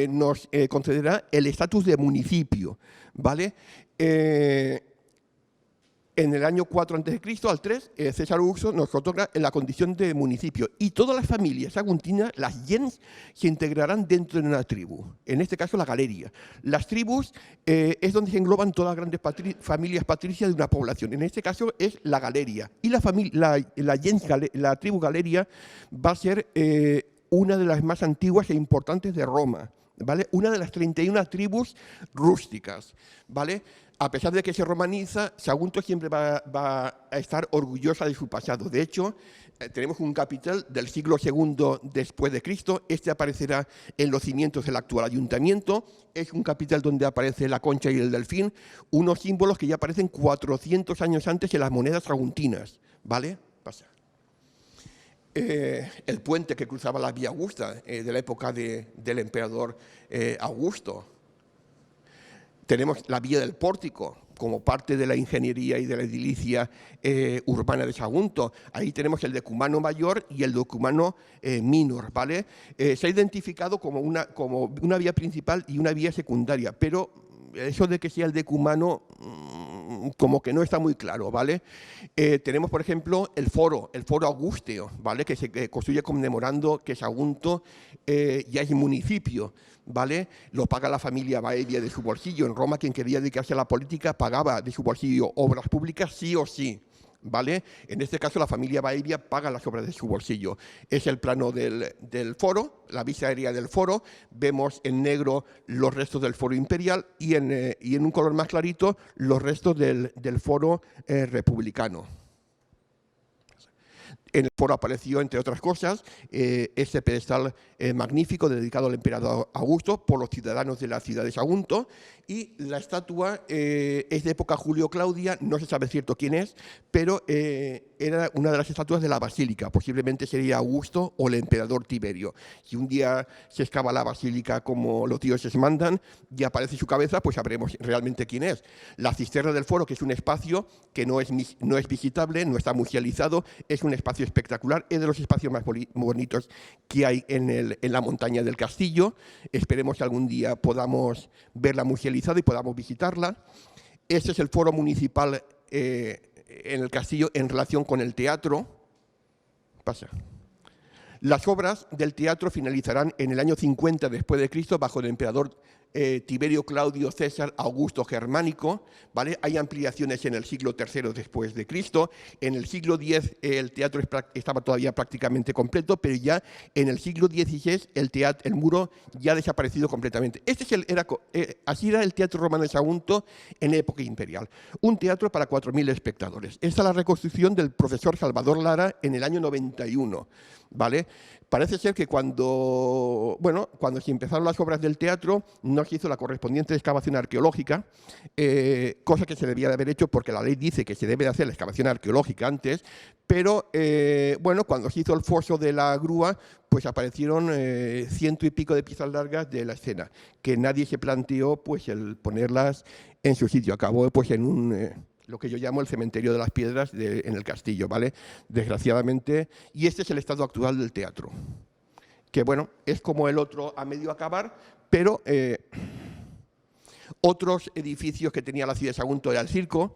nos concederá el estatus de municipio, ¿vale? En el año 4 a.C., al 3, César Augusto nos otorga la condición de municipio y todas las familias saguntinas, las gens, se integrarán dentro de una tribu, en este caso la galeria. Las tribus es donde se engloban todas las grandes familias patricias de una población, en este caso es la galeria. Y la tribu galeria va a ser una de las más antiguas e importantes de Roma, ¿vale? Una de las 31 tribus rústicas, ¿vale? A pesar de que se romaniza, Sagunto siempre va a estar orgullosa de su pasado. De hecho, tenemos un capitel del siglo II después de Cristo. Este aparecerá en los cimientos del actual ayuntamiento. Es un capitel donde aparece la concha y el delfín, unos símbolos que ya aparecen 400 años antes en las monedas saguntinas, ¿vale? Pasa. El puente que cruzaba la Vía Augusta de la época del emperador Augusto. Tenemos la Vía del Pórtico como parte de la ingeniería y de la edilicia urbana de Sagunto. Ahí tenemos el decumano mayor y el decumano minor, ¿vale? Se ha identificado como una vía principal y una vía secundaria, pero eso de que sea el decumano como que no está muy claro, ¿vale? Tenemos, por ejemplo, el foro augusteo, ¿vale? Que se construye conmemorando que Sagunto ya es municipio, ¿vale? Lo paga la familia Baevia de su bolsillo. En Roma, quien quería dedicarse a la política pagaba de su bolsillo obras públicas sí o sí, ¿vale? En este caso, la familia Baevia paga las obras de su bolsillo. Es el plano del foro, la vista aérea del foro. Vemos en negro los restos del foro imperial y en un color más clarito los restos del foro republicano. En el foro apareció, entre otras cosas, este pedestal magnífico dedicado al emperador Augusto por los ciudadanos de la ciudad de Sagunto, y la estatua es de época Julio-Claudia, no se sabe cierto quién es, pero era una de las estatuas de la basílica, posiblemente sería Augusto o el emperador Tiberio. Si un día se excava la basílica como los dioses mandan y aparece su cabeza, pues sabremos realmente quién es. La cisterna del foro, que es un espacio que no es visitable, no está musealizado, es un espacio espectacular, es de los espacios más bonitos que hay en la montaña del castillo. Esperemos que algún día podamos verla musealizada y podamos visitarla. Este es el foro municipal en el castillo en relación con el teatro. Pasa. Las obras del teatro finalizarán en el año 50 después de Cristo bajo el emperador Tiberio Claudio César Augusto Germánico, ¿vale? Hay ampliaciones en el siglo III después de Cristo. En el siglo X el teatro estaba todavía prácticamente completo, pero ya en el siglo XVI el muro ya ha desaparecido completamente. Así era el teatro romano de Sagunto en época imperial. Un teatro para 4.000 espectadores. Esta es la reconstrucción del profesor Salvador Lara en el año 91. ¿Vale? Parece ser que cuando se empezaron las obras del teatro no se hizo la correspondiente excavación arqueológica, cosa que se debía de haber hecho porque la ley dice que se debe de hacer la excavación arqueológica antes, pero cuando se hizo el foso de la grúa, pues aparecieron 100 y pico de piezas largas de la escena, que nadie se planteó pues el ponerlas en su sitio. Acabó pues en lo que yo llamo el cementerio de las piedras en el castillo, ¿vale? Desgraciadamente, y este es el estado actual del teatro, que bueno, es como el otro a medio acabar, pero otros edificios que tenía la ciudad de Sagunto era el circo,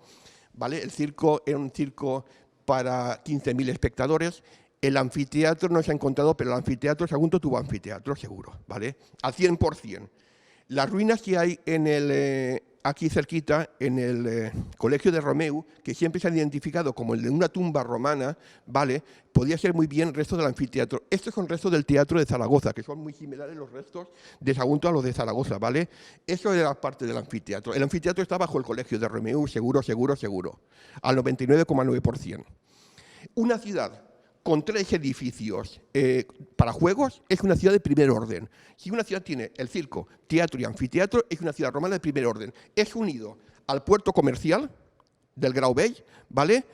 ¿vale? El circo era un circo para 15.000 espectadores. El anfiteatro no se ha encontrado, pero el anfiteatro, Sagunto tuvo anfiteatro seguro, ¿vale? Al 100%. Las ruinas que hay aquí cerquita, en el Colegio de Romeu, que siempre se han identificado como el de una tumba romana, ¿vale? Podía ser muy bien resto del anfiteatro. Estos son restos del teatro de Zaragoza, que son muy similares los restos de Sagunto a los de Zaragoza, ¿vale? Eso era parte del anfiteatro. El anfiteatro está bajo el Colegio de Romeu, seguro, al 99,9%. Una ciudad con 3 edificios para juegos, es una ciudad de primer orden. Si una ciudad tiene el circo, teatro y anfiteatro, es una ciudad romana de primer orden. Es unido al puerto comercial del Grau Vell, ¿vale?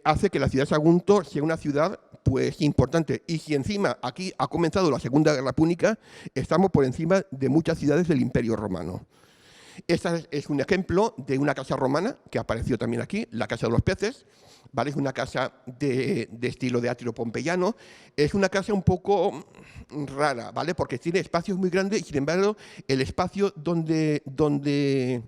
Hace que la ciudad de Sagunto sea una ciudad pues importante. Y si encima aquí ha comenzado la Segunda Guerra Púnica, estamos por encima de muchas ciudades del Imperio Romano. Este es un ejemplo de una casa romana que apareció también aquí, la Casa de los Peces, ¿vale? Es una casa de estilo de átrio pompeyano. Es una casa un poco rara, ¿vale? Porque tiene espacios muy grandes y, sin embargo, el espacio donde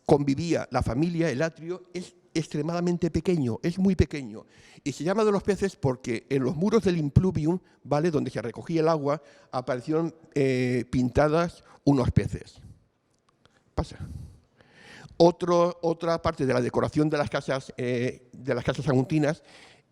convivía la familia, el atrio, es extremadamente pequeño, es muy pequeño. Y se llama de los Peces porque en los muros del impluvium, ¿vale? Donde se recogía el agua, aparecieron pintadas unos peces. Pasa. Otra parte de la decoración de las casas saguntinas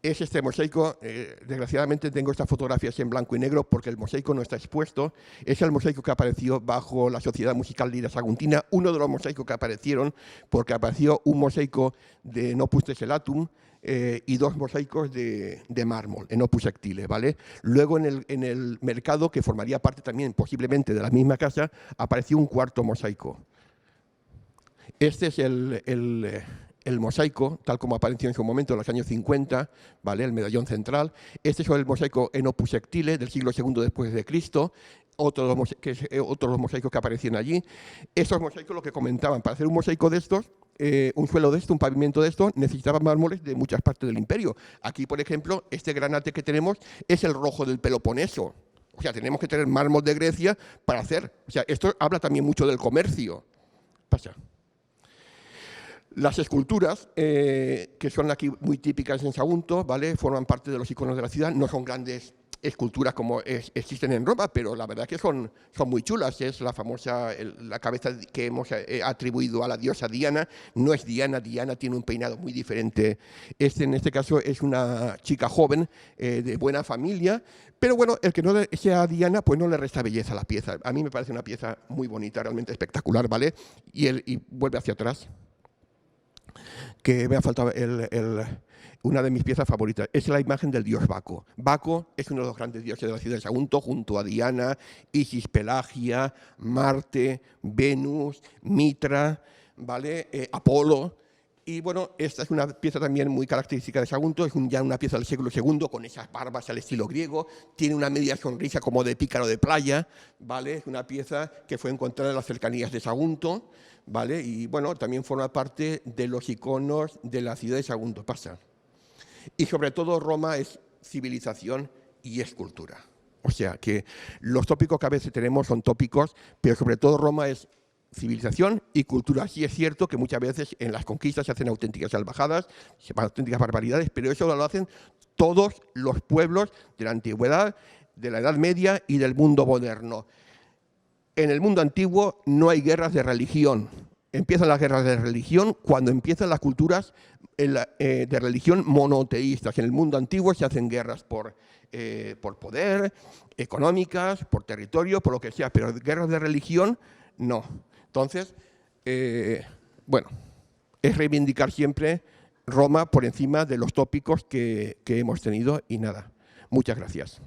es este mosaico. Desgraciadamente tengo estas fotografías en blanco y negro porque el mosaico no está expuesto. Es el mosaico que apareció bajo la Sociedad Musical Lira Saguntina, uno de los mosaicos que aparecieron, porque apareció un mosaico de En opus tessellatum y 2 mosaicos de mármol, en opus sectile, ¿vale? Luego en el mercado, que formaría parte también posiblemente de la misma casa, apareció un 4º mosaico. Este es el mosaico, tal como apareció en su momento en los años 50, ¿vale? El medallón central. Este es el mosaico en opus sectile del siglo II después de Cristo, otros los mosaicos que aparecían allí. Estos mosaicos, lo que comentaban, para hacer un mosaico de estos, un suelo de esto, un pavimento de esto, necesitaban mármoles de muchas partes del imperio. Aquí, por ejemplo, este granate que tenemos es el rojo del Peloponeso. O sea, tenemos que tener mármol de Grecia para hacer. O sea, esto habla también mucho del comercio. Pasa. Las esculturas, que son aquí muy típicas en Sagunto, ¿vale? Forman parte de los iconos de la ciudad. No son grandes esculturas como existen en Roma, pero la verdad es que son muy chulas. Es la famosa, la cabeza que hemos atribuido a la diosa Diana. No es Diana, Diana tiene un peinado muy diferente. En este caso es una chica joven, de buena familia, pero bueno, el que no sea Diana, pues no le resta belleza a la pieza. A mí me parece una pieza muy bonita, realmente espectacular, ¿vale? Y vuelve hacia atrás. Que me ha faltado una de mis piezas favoritas, es la imagen del dios Baco. Baco es uno de los grandes dioses de la ciudad de Sagunto, junto a Diana, Isis, Pelagia, Marte, Venus, Mitra, ¿vale? Apolo. Y bueno, esta es una pieza también muy característica de Sagunto, es ya una pieza del siglo II, con esas barbas al estilo griego, tiene una media sonrisa como de pícaro de playa, ¿vale? Es una pieza que fue encontrada en las cercanías de Sagunto, ¿vale? Y bueno, también forma parte de los iconos de la ciudad de Sagunto. Pasa. Y sobre todo Roma es civilización y es cultura. O sea que los tópicos que a veces tenemos son tópicos, pero sobre todo Roma es civilización y cultura. Sí es cierto que muchas veces en las conquistas se hacen auténticas salvajadas, auténticas barbaridades, pero eso lo hacen todos los pueblos de la antigüedad, de la Edad Media y del mundo moderno. En el mundo antiguo no hay guerras de religión. Empiezan las guerras de religión cuando empiezan las culturas de religión monoteístas. En el mundo antiguo se hacen guerras por poder, económicas, por territorio, por lo que sea, pero guerras de religión no. Entonces, bueno, es reivindicar siempre Roma por encima de los tópicos que hemos tenido y nada. Muchas gracias.